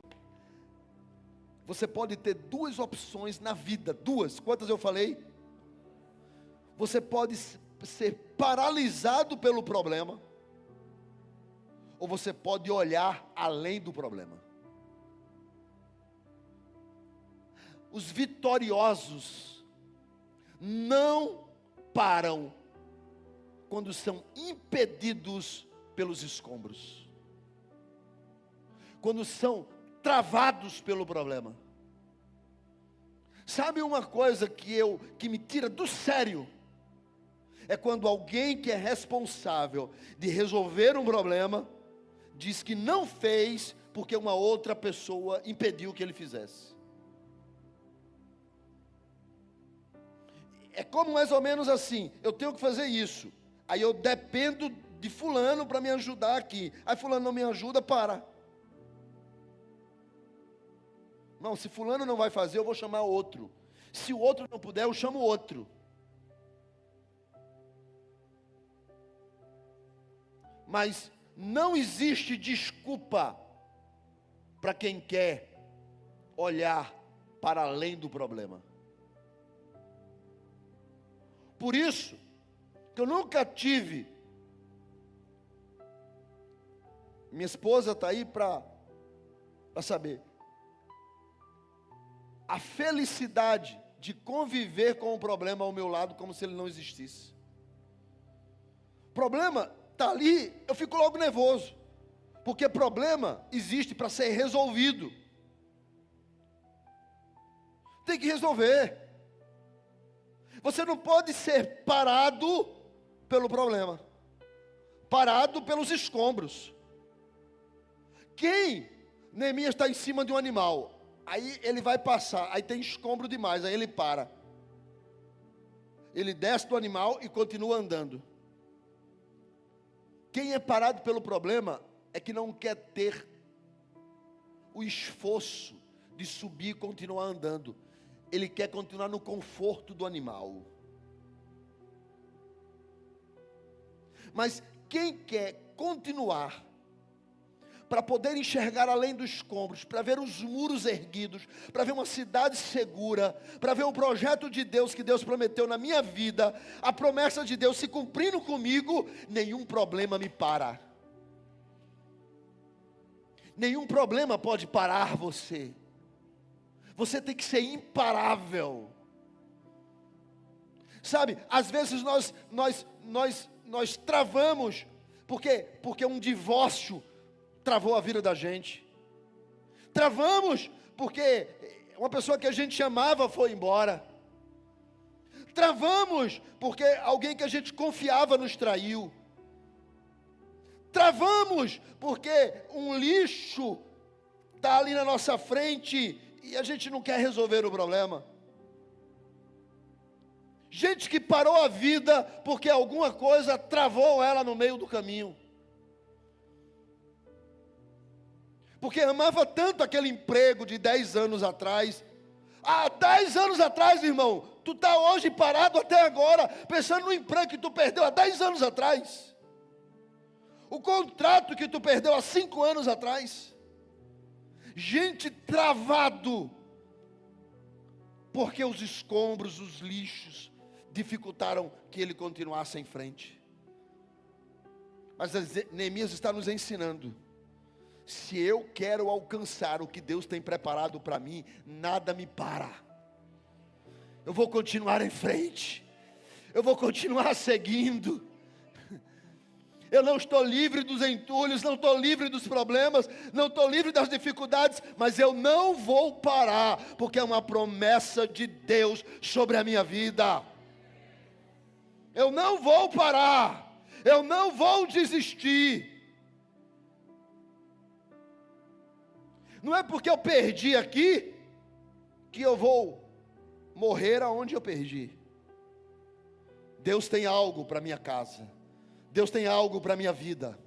Você pode ter duas opções na vida, duas. Quantas eu falei? Você pode ser paralisado pelo problema, ou você pode olhar além do problema. Os vitoriosos não param quando são impedidos pelos escombros, quando são travados pelo problema. Sabe uma coisa que me tira do sério? É quando alguém que é responsável de resolver um problema diz que não fez porque uma outra pessoa impediu que ele fizesse. É como mais ou menos assim: eu tenho que fazer isso, aí eu dependo de fulano para me ajudar aqui, aí fulano não me ajuda, para. Não, se fulano não vai fazer, eu vou chamar outro. Se o outro não puder, eu chamo outro. Mas não existe desculpa para quem quer olhar para além do problema. Por isso que eu nunca tive. Minha esposa está aí para saber. A felicidade de conviver com o problema ao meu lado como se ele não existisse. O problema está ali, eu fico logo nervoso. Porque problema existe para ser resolvido. Tem que resolver. Você não pode ser parado pelo problema, parado pelos escombros. Neemias está em cima de um animal, aí ele vai passar, aí tem escombro demais, aí ele para. Ele desce do animal e continua andando. Quem é parado pelo problema é que não quer ter o esforço de subir e continuar andando. Ele quer continuar no conforto do animal. Mas quem quer continuar, para poder enxergar além dos escombros, para ver os muros erguidos, para ver uma cidade segura, para ver o projeto de Deus que Deus prometeu na minha vida, a promessa de Deus se cumprindo comigo, nenhum problema me para. Nenhum problema pode parar você. Você tem que ser imparável. Sabe, às vezes nós travamos, porque um divórcio travou a vida da gente. Travamos porque uma pessoa que a gente amava foi embora. Travamos porque alguém que a gente confiava nos traiu. Travamos porque um lixo está ali na nossa frente e a gente não quer resolver o problema. Gente que parou a vida porque alguma coisa travou ela no meio do caminho. Porque amava tanto aquele emprego de 10 anos atrás. Há 10 anos atrás, irmão, tu está hoje parado até agora, pensando no emprego que tu perdeu há 10 anos atrás. O contrato que tu perdeu há 5 anos atrás. Gente travado, porque os escombros, os lixos, dificultaram que ele continuasse em frente. Mas Neemias está nos ensinando: se eu quero alcançar o que Deus tem preparado para mim, nada me para. Eu vou continuar em frente, eu vou continuar seguindo. Eu não estou livre dos entulhos, não estou livre dos problemas, não estou livre das dificuldades, mas eu não vou parar, porque é uma promessa de Deus sobre a minha vida. Eu não vou parar, eu não vou desistir. Não é porque eu perdi aqui que eu vou morrer aonde eu perdi. Deus tem algo para minha casa. Deus tem algo para minha vida.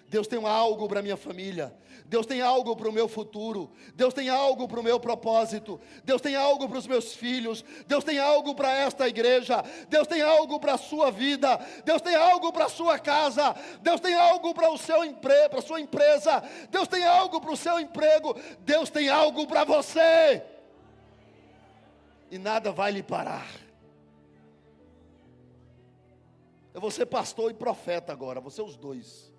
Deus tem algo para minha família. Deus tem algo para o meu futuro. Deus tem algo para o meu propósito. Deus tem algo para os meus filhos. Deus tem algo para esta igreja. Deus tem algo para a sua vida. Deus tem algo para a sua casa. Deus tem algo para o seu emprego, para a sua empresa. Deus tem algo para o seu emprego. Deus tem algo para você. E nada vai lhe parar. Eu vou ser pastor e profeta agora, vou ser os dois.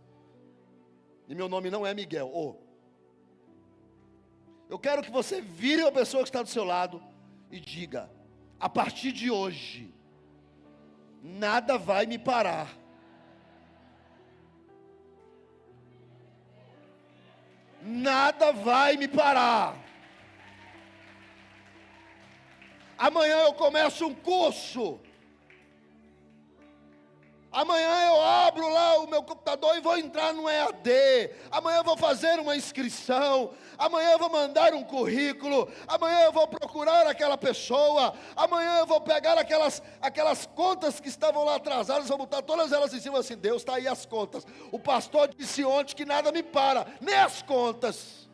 E meu nome não é Miguel. Eu quero que você vire a pessoa que está do seu lado e diga: a partir de hoje, nada vai me parar. Nada vai me parar. Amanhã eu começo um curso. Amanhã eu abro lá o meu computador e vou entrar no EAD. Amanhã eu vou fazer uma inscrição. Amanhã eu vou mandar um currículo. Amanhã eu vou procurar aquela pessoa. Amanhã eu vou pegar aquelas contas que estavam lá atrasadas, vou botar todas elas em cima assim. Deus, está aí as contas. O pastor disse ontem que nada me para, nem as contas.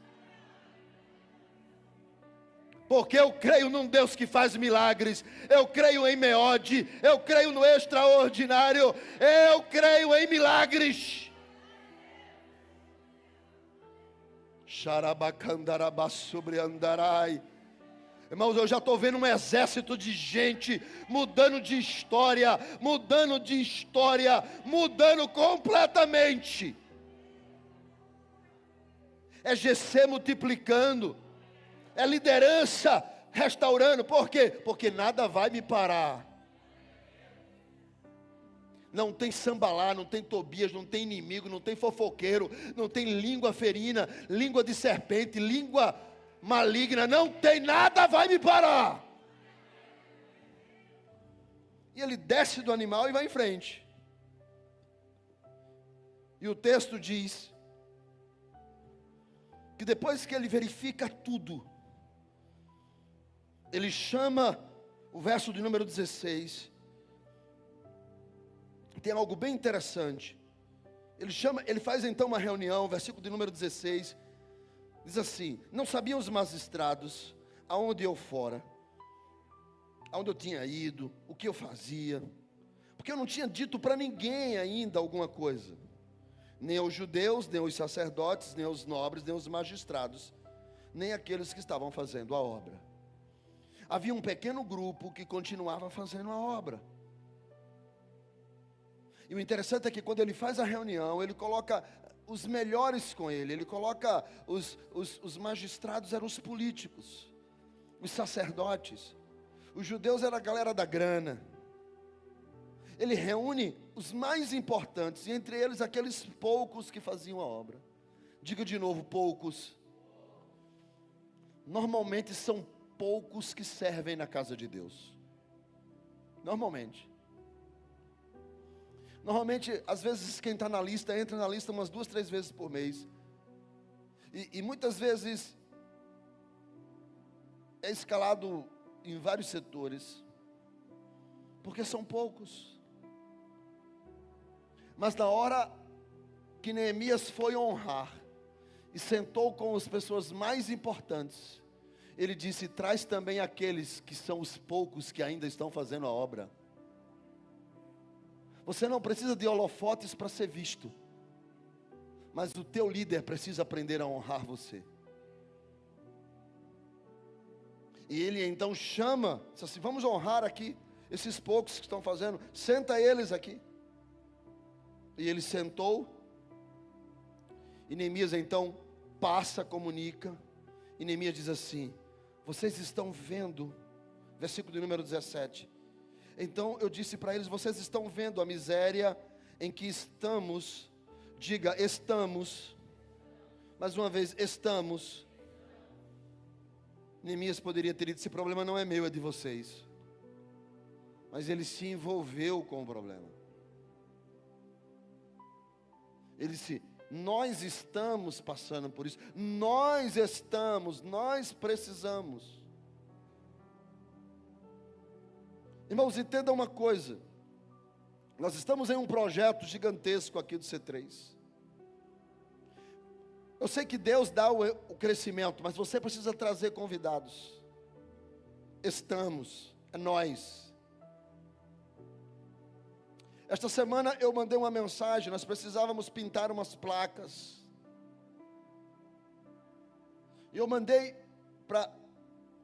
Porque eu creio num Deus que faz milagres. Eu creio em Meode. Eu creio no extraordinário. Eu creio em milagres. Xarabacandarabassubriandarai. Irmãos, eu já estou vendo um exército de gente mudando de história, mudando completamente. É GC multiplicando. É liderança restaurando. Por quê? Porque nada vai me parar. Não tem Sambalá, não tem Tobias, não tem inimigo, não tem fofoqueiro, não tem língua ferina, língua de serpente, língua maligna. Não tem, nada vai me parar. E ele desce do animal e vai em frente. E o texto diz que depois que ele verifica tudo, ele chama, o verso de número 16, tem algo bem interessante. Ele faz então uma reunião, versículo de número 16, diz assim: não sabiam os magistrados aonde eu fora, aonde eu tinha ido, o que eu fazia, porque eu não tinha dito para ninguém ainda alguma coisa, nem aos judeus, nem aos sacerdotes, nem aos nobres, nem aos magistrados, nem aqueles que estavam fazendo a obra. Havia um pequeno grupo que continuava fazendo a obra. E o interessante é que quando ele faz a reunião, ele coloca os melhores com ele. Ele coloca os magistrados, eram os políticos, os sacerdotes. Os judeus eram a galera da grana. Ele reúne os mais importantes, e entre eles aqueles poucos que faziam a obra. Diga de novo, poucos. Normalmente são poucos que servem na casa de Deus. Normalmente, às vezes quem está na lista, entra na lista umas 2, 3 vezes por mês. E muitas vezes é escalado em vários setores, porque são poucos. Mas na hora que Neemias foi honrar e sentou com as pessoas mais importantes, ele disse: traz também aqueles que são os poucos que ainda estão fazendo a obra. Você não precisa de holofotes para ser visto, mas o teu líder precisa aprender a honrar você. E ele então chama, diz assim: vamos honrar aqui esses poucos que estão fazendo, senta eles aqui. E ele sentou, e Neemias então passa, comunica, e Neemias diz assim: vocês estão vendo, versículo de número 17, então eu disse para eles: vocês estão vendo a miséria em que estamos, diga, estamos, mais uma vez, estamos. Neemias poderia ter dito: esse problema não é meu, é de vocês. Mas ele se envolveu com o problema. Ele disse: Nós estamos passando por isso. Nós precisamos. Irmãos, entendam uma coisa. Nós estamos em um projeto gigantesco aqui do C3. Eu sei que Deus dá o crescimento, mas você precisa trazer convidados. Estamos, é nós. Esta semana eu mandei uma mensagem, nós precisávamos pintar umas placas. E eu mandei para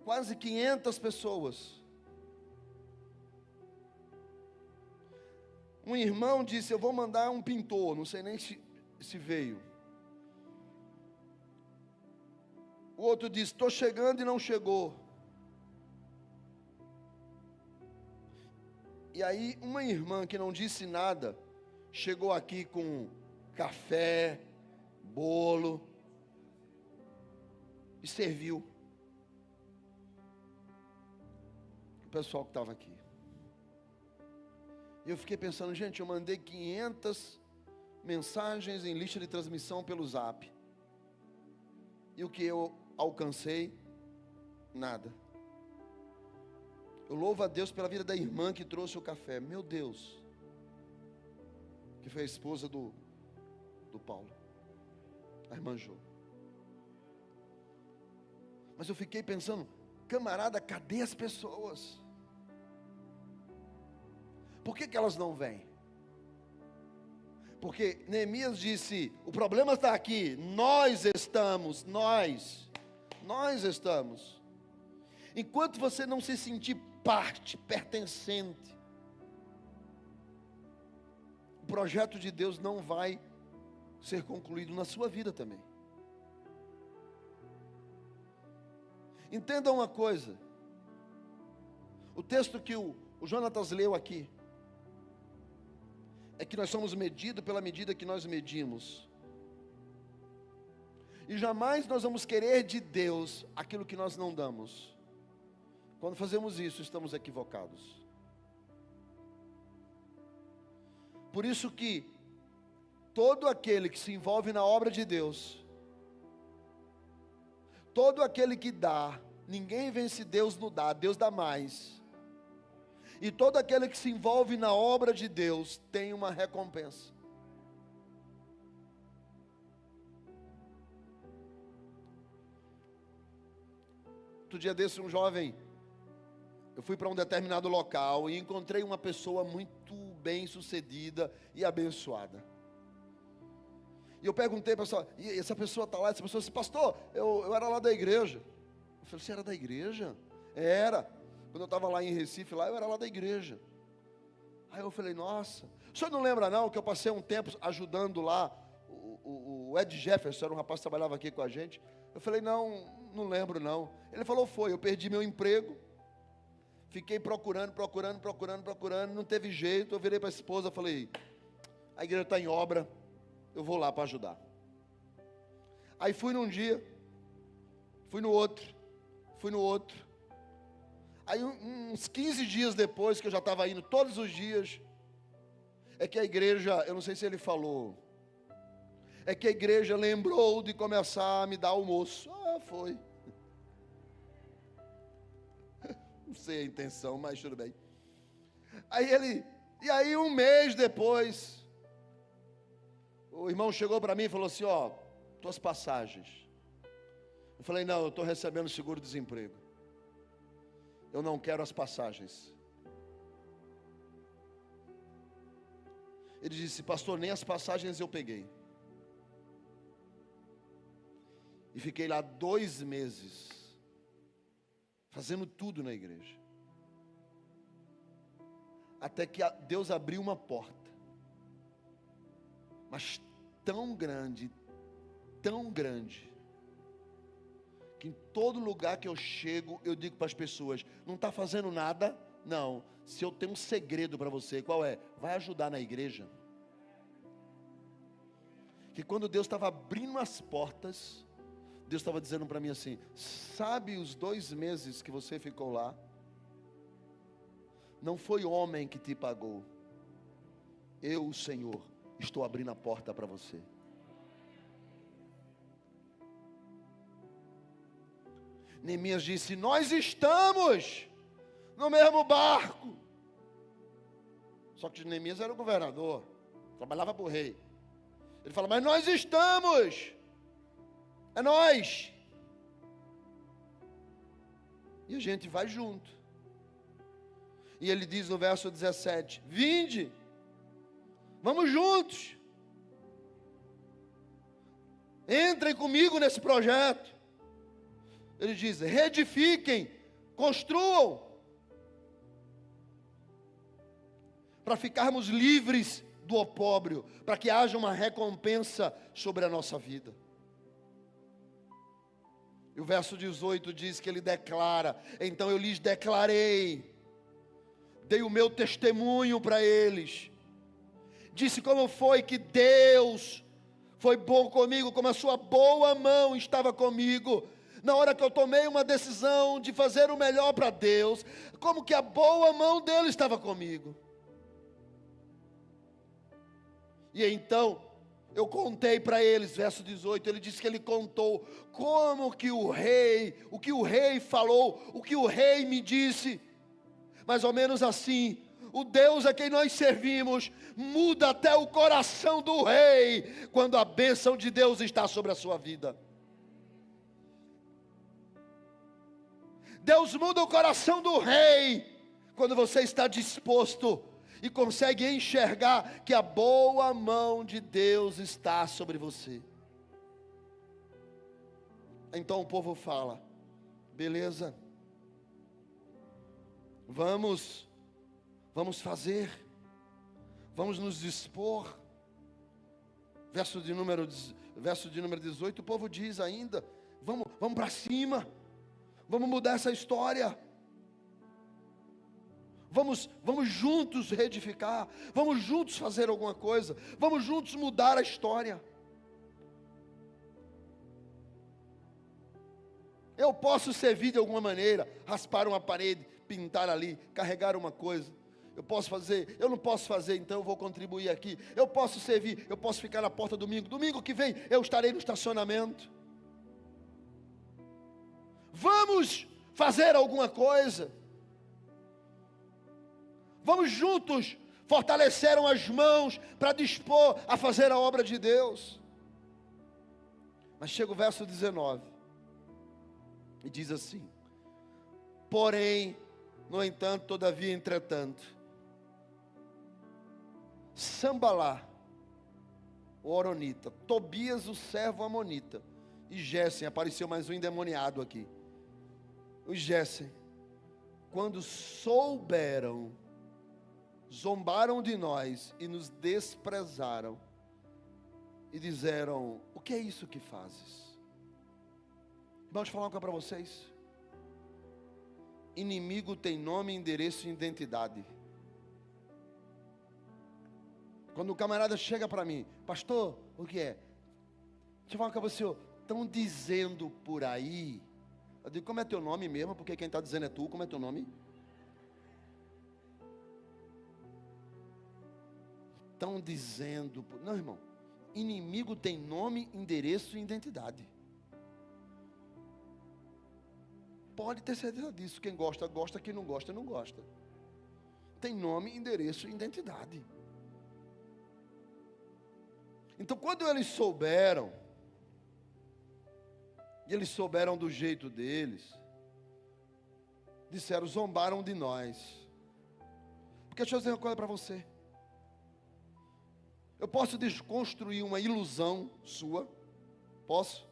quase 500 pessoas. Um irmão disse, eu vou mandar um pintor, não sei nem se veio. O outro disse, estou chegando e não chegou. E aí uma irmã que não disse nada, chegou aqui com café, bolo, e serviu o pessoal que estava aqui. E eu fiquei pensando, gente, eu mandei 500 mensagens em lista de transmissão pelo Zap. E o que eu alcancei? Nada. Eu louvo a Deus pela vida da irmã que trouxe o café. Meu Deus. Que foi a esposa do Paulo. A irmã Jô. Mas eu fiquei pensando, camarada, cadê as pessoas? Por que elas não vêm? Porque Neemias disse, o problema está aqui, nós estamos. Enquanto você não se sentir parte, pertencente, o projeto de Deus não vai ser concluído na sua vida também. Entenda uma coisa, o texto que o Jonatas leu aqui, é que nós somos medidos pela medida que nós medimos. E jamais nós vamos querer de Deus aquilo que nós não damos. Quando fazemos isso, estamos equivocados. Por isso que todo aquele que se envolve na obra de Deus, todo aquele que dá, ninguém vence Deus no dar, Deus dá mais. E todo aquele que se envolve na obra de Deus tem uma recompensa. Outro dia desse, um jovem, eu fui para um determinado local e encontrei uma pessoa muito bem sucedida e abençoada. E eu perguntei para a pessoa, e essa pessoa está lá, essa pessoa disse, pastor, eu era lá da igreja. Eu falei, você era da igreja? Era. Quando eu estava lá em Recife, eu era lá da igreja. Aí eu falei, nossa, o senhor não lembra não, que eu passei um tempo ajudando lá, o Ed Jefferson, era um rapaz que trabalhava aqui com a gente. Eu falei, não lembro não. Ele falou, eu perdi meu emprego, fiquei procurando, não teve jeito. Eu virei para a esposa, falei, a igreja está em obra, eu vou lá para ajudar. Aí fui num dia, fui no outro. Aí uns 15 dias depois, que eu já estava indo todos os dias, é que a igreja, eu não sei se ele falou, é que a igreja lembrou de começar a me dar almoço. Foi. Não sei a intenção, mas tudo bem. E aí um mês depois, o irmão chegou para mim e falou assim, tuas passagens. Eu falei, não, eu estou recebendo seguro-desemprego. Eu não quero as passagens. Ele disse, pastor, nem as passagens eu peguei. E fiquei lá 2 meses, fazendo tudo na igreja. Até que Deus abriu uma porta. Mas tão grande, que em todo lugar que eu chego, eu digo para as pessoas, não está fazendo nada? Não, se eu tenho um segredo para você, qual é? Vai ajudar na igreja. Que quando Deus estava abrindo as portas, Deus estava dizendo para mim assim, sabe os 2 meses que você ficou lá? Não foi homem que te pagou. Eu, o Senhor, estou abrindo a porta para você. Neemias disse: nós estamos no mesmo barco. Só que Neemias era o governador, trabalhava para o rei. Ele fala: mas nós estamos, é nós. E a gente vai junto. E ele diz no verso 17: vinde, vamos juntos. Entrem comigo nesse projeto. Ele diz: reedifiquem, construam, para ficarmos livres do opróbrio, para que haja uma recompensa sobre a nossa vida. E o verso 18 diz que ele declara: então eu lhes declarei, dei o meu testemunho para eles, disse como foi que Deus foi bom comigo, como a sua boa mão estava comigo, na hora que eu tomei uma decisão de fazer o melhor para Deus, como que a boa mão dele estava comigo. E então, eu contei para eles, verso 18, ele disse que ele contou como que o que o rei falou, o que o rei me disse, mais ou menos assim: o Deus a quem nós servimos muda até o coração do rei, quando a bênção de Deus está sobre a sua vida. Deus muda o coração do rei, quando você está disposto e consegue enxergar que a boa mão de Deus está sobre você. Então o povo fala: beleza, vamos fazer, vamos nos dispor. Verso de número 18, o povo diz ainda: vamos para cima, vamos mudar essa história. Vamos juntos reedificar, vamos juntos fazer alguma coisa, vamos juntos mudar a história. Eu posso servir de alguma maneira, raspar uma parede, pintar ali, carregar uma coisa. Eu posso fazer, eu não posso fazer, então eu vou contribuir aqui. Eu posso servir, eu posso ficar na porta domingo. Domingo que vem eu estarei no estacionamento. Vamos fazer alguma coisa. Vamos juntos fortalecer as mãos para dispor a fazer a obra de Deus. Mas chega o verso 19 e diz assim: porém, no entanto, todavia, entretanto, Sambalá, o horonita, Tobias, o servo amonita, e Gessem, apareceu mais um endemoniado aqui. O Gessem, quando souberam, zombaram de nós e nos desprezaram, e disseram: o que é isso que fazes? Vamos falar uma coisa para vocês. Inimigo tem nome, endereço e identidade. Quando o camarada chega para mim: pastor, o que é? Deixa eu falar com você, estão dizendo por aí. Eu digo: como é teu nome mesmo? Porque quem está dizendo é tu. Como é teu nome? Estão dizendo, não, irmão, inimigo tem nome, endereço e identidade. Pode ter certeza disso. Quem gosta, gosta. Quem não gosta, não gosta. Tem nome, endereço e identidade. Então, quando eles souberam, e eles souberam do jeito deles, disseram: zombaram de nós. Porque deixa eu dizer uma coisa para você. Eu posso desconstruir uma ilusão sua? Posso?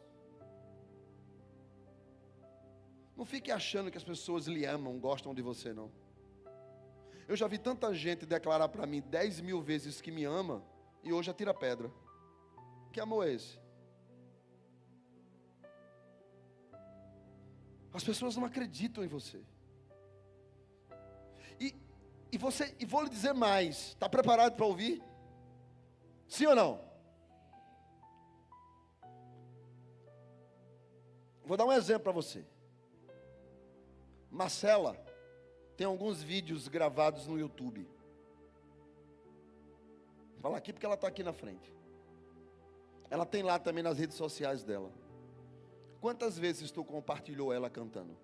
Não fique achando que as pessoas lhe amam, gostam de você, não. Eu já vi tanta gente declarar para mim 10.000 vezes que me ama, e hoje atira pedra. Que amor é esse? As pessoas não acreditam em você. E vou lhe dizer mais. Está preparado para ouvir? Sim ou não? Vou dar um exemplo para você. Marcela tem alguns vídeos gravados no YouTube. Vou falar aqui porque ela está aqui na frente. Ela tem lá também nas redes sociais dela. Quantas vezes tu compartilhou ela cantando?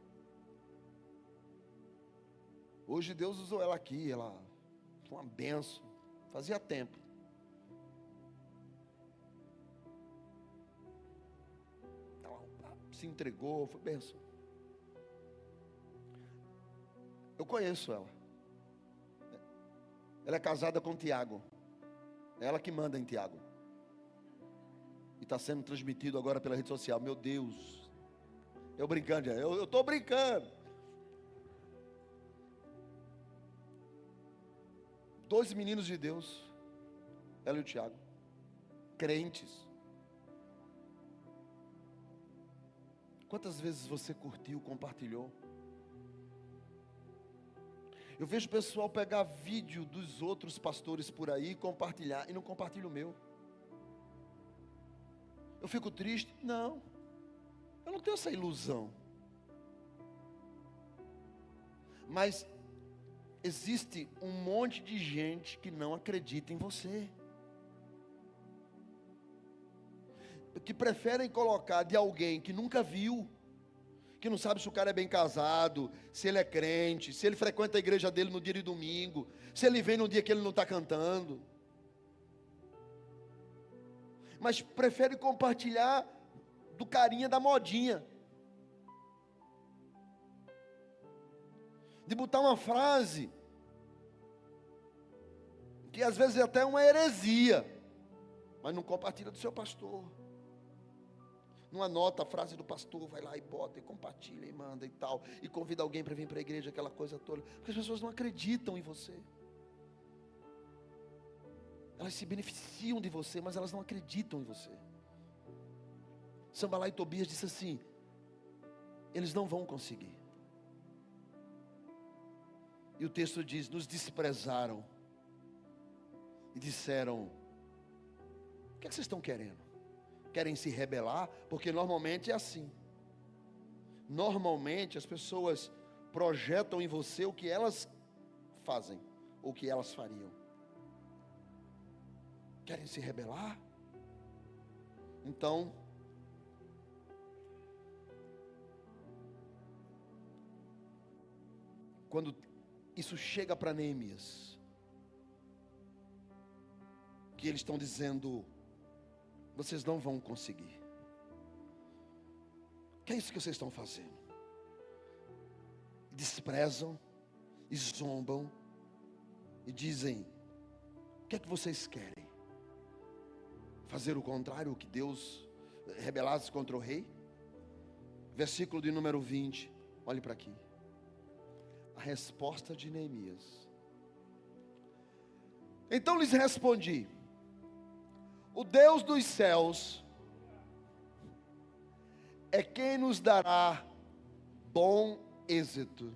Hoje Deus usou ela aqui, ela foi uma benção. Fazia tempo. Ela se entregou, foi benção. Eu conheço ela. Ela é casada com Tiago. É ela que manda em Tiago. E está sendo transmitido agora pela rede social. Meu Deus. Eu brincando, eu estou brincando. 2 meninos de Deus. Ela e o Tiago. Crentes. Quantas vezes você curtiu, compartilhou? Eu vejo o pessoal pegar vídeo dos outros pastores por aí e compartilhar, e não compartilha o meu. Eu fico triste? Não. Eu não tenho essa ilusão. Mas existe um monte de gente que não acredita em você. Que preferem colocar de alguém que nunca viu, que não sabe se o cara é bem casado, se ele é crente, se ele frequenta a igreja dele no dia de domingo, se ele vem no dia que ele não está cantando. Mas prefere compartilhar do carinha da modinha. De botar uma frase, que às vezes é até uma heresia, mas não compartilha do seu pastor. Não anota a frase do pastor, vai lá e bota, e compartilha, e manda e tal, e convida alguém para vir para a igreja, aquela coisa toda, porque as pessoas não acreditam em você. Elas se beneficiam de você, mas elas não acreditam em você. Sambalá e Tobias disse assim: eles não vão conseguir. E o texto diz: nos desprezaram e disseram: o que é que vocês estão querendo? Querem se rebelar? Porque normalmente é assim. Normalmente as pessoas projetam em você o que elas fazem, ou o que elas fariam. Querem se rebelar? Então, quando isso chega para Neemias, que eles estão dizendo: vocês não vão conseguir. O que é isso que vocês estão fazendo? Desprezam e zombam e dizem: o que é que vocês querem? Fazer o contrário, o que Deus, rebelar-se contra o rei? Versículo de número 20, olhe para aqui. A resposta de Neemias. Então lhes respondi: o Deus dos céus é quem nos dará bom êxito.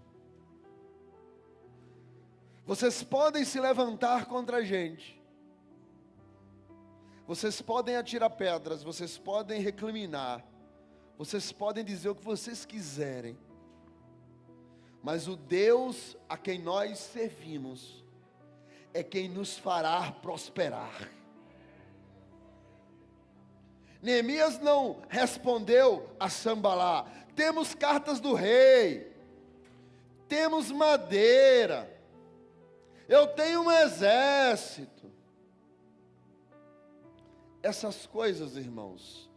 Vocês podem se levantar contra a gente, vocês podem atirar pedras, vocês podem recriminar, vocês podem dizer o que vocês quiserem, mas o Deus a quem nós servimos é quem nos fará prosperar. Neemias não respondeu a Sambalá: temos cartas do rei, temos madeira, eu tenho um exército. Essas coisas, irmãos,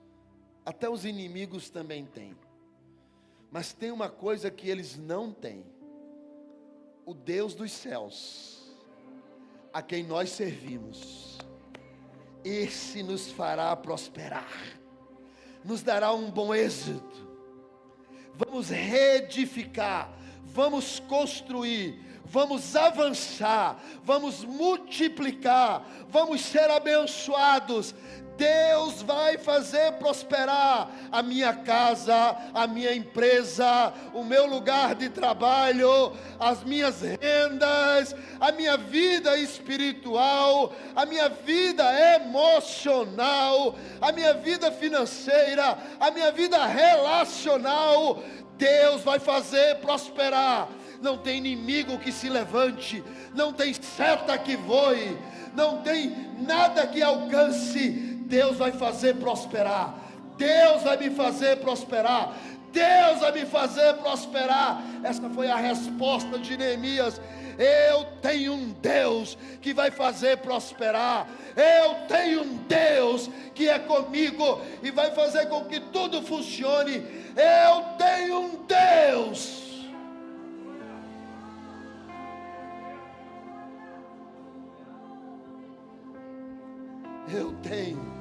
até os inimigos também têm. Mas tem uma coisa que eles não têm: o Deus dos céus, a quem nós servimos. Esse nos fará prosperar, nos dará um bom êxito. Vamos reedificar, vamos construir, vamos avançar, vamos multiplicar, vamos ser abençoados. Deus vai fazer prosperar a minha casa, a minha empresa, o meu lugar de trabalho, as minhas rendas, a minha vida espiritual, a minha vida emocional, a minha vida financeira, a minha vida relacional. Deus vai fazer prosperar. Não tem inimigo que se levante, não tem seta que voe, não tem nada que alcance. Deus vai fazer prosperar. Deus vai me fazer prosperar. Deus vai me fazer prosperar. Essa foi a resposta de Neemias. Eu tenho um Deus que vai fazer prosperar. Eu tenho um Deus que é comigo e vai fazer com que tudo funcione. Eu tenho um Deus. Eu tenho.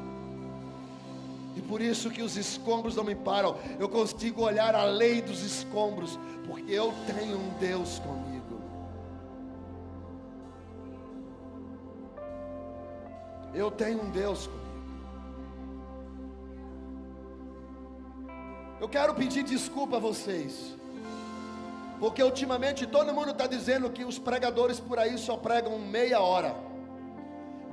E por isso que os escombros não me param. Eu consigo olhar além dos escombros, porque eu tenho um Deus comigo. Eu tenho um Deus comigo. Eu quero pedir desculpa a vocês, porque ultimamente todo mundo está dizendo que os pregadores por aí só pregam meia hora.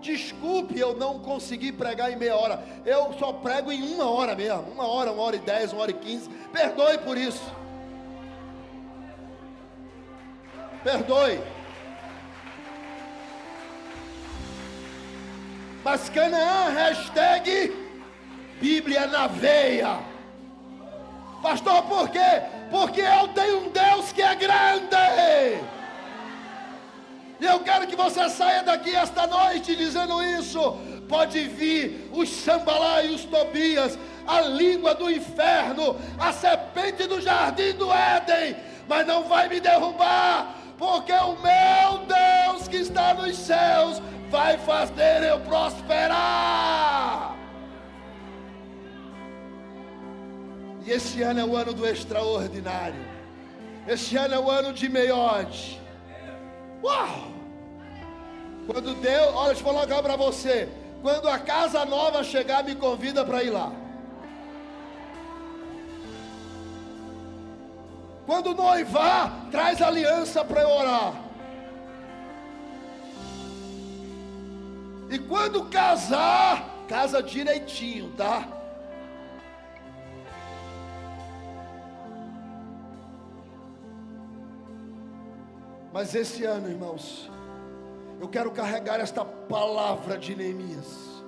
Desculpe eu não conseguir pregar em meia hora. Eu só prego em 1 hora mesmo. 1 hora e 10, 1h15. Perdoe por isso. Perdoe. Mas Canaã, hashtag Bíblia na veia. Pastor, por quê? Porque eu tenho um Deus que é grande. E eu quero que você saia daqui esta noite dizendo isso. Pode vir os Sambalá e os Tobias, a língua do inferno, a serpente do jardim do Éden, mas não vai me derrubar, porque o meu Deus que está nos céus vai fazer eu prosperar. E esse ano é o ano do extraordinário. Esse ano é o ano de Meiote. Uau! Quando Deus, olha, deixa eu falar agora para você. Quando a casa nova chegar, me convida para ir lá. Quando noivar, traz aliança para eu orar. E quando casar, casa direitinho, tá? Mas esse ano, irmãos, eu quero carregar esta palavra de Neemias.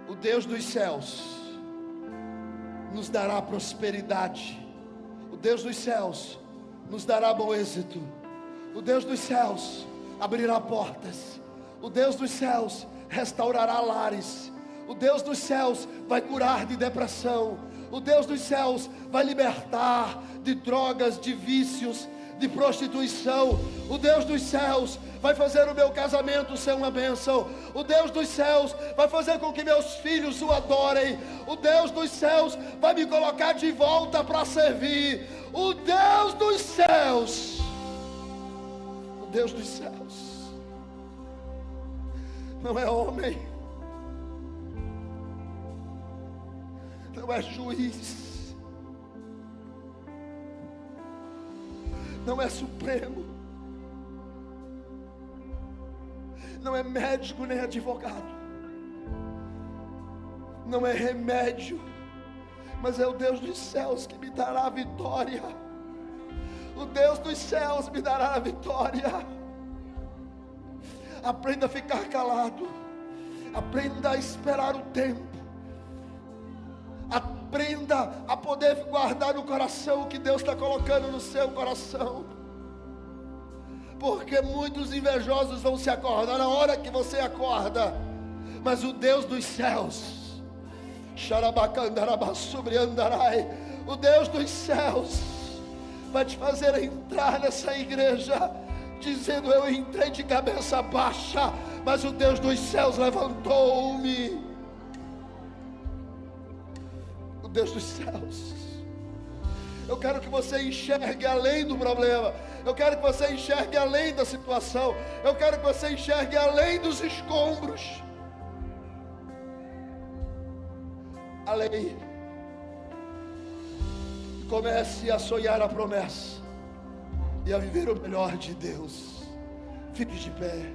O Deus dos céus nos dará prosperidade. O Deus dos céus nos dará bom êxito. O Deus dos céus abrirá portas. O Deus dos céus restaurará lares. O Deus dos céus vai curar de depressão. O Deus dos céus vai libertar de drogas, de vícios, de prostituição. O Deus dos céus vai fazer o meu casamento ser uma bênção. O Deus dos céus vai fazer com que meus filhos o adorem. O Deus dos céus vai me colocar de volta para servir. O Deus dos céus, o Deus dos céus não é homem, não é juiz, não é supremo, não é médico nem advogado, não é remédio, mas é o Deus dos céus que me dará a vitória. O Deus dos céus me dará a vitória. Aprenda a ficar calado, aprenda a esperar o tempo, aprenda a poder guardar no coração o que Deus está colocando no seu coração, porque muitos invejosos vão se acordar na hora que você acorda, mas o Deus dos céus, o Deus dos céus vai te fazer entrar nessa igreja dizendo: eu entrei de cabeça baixa, mas o Deus dos céus levantou-me. O Deus dos céus. Eu quero que você enxergue além do problema. Eu quero que você enxergue além da situação. Eu quero que você enxergue além dos escombros. Além. Comece a sonhar a promessa e a viver o melhor de Deus. Fique de pé.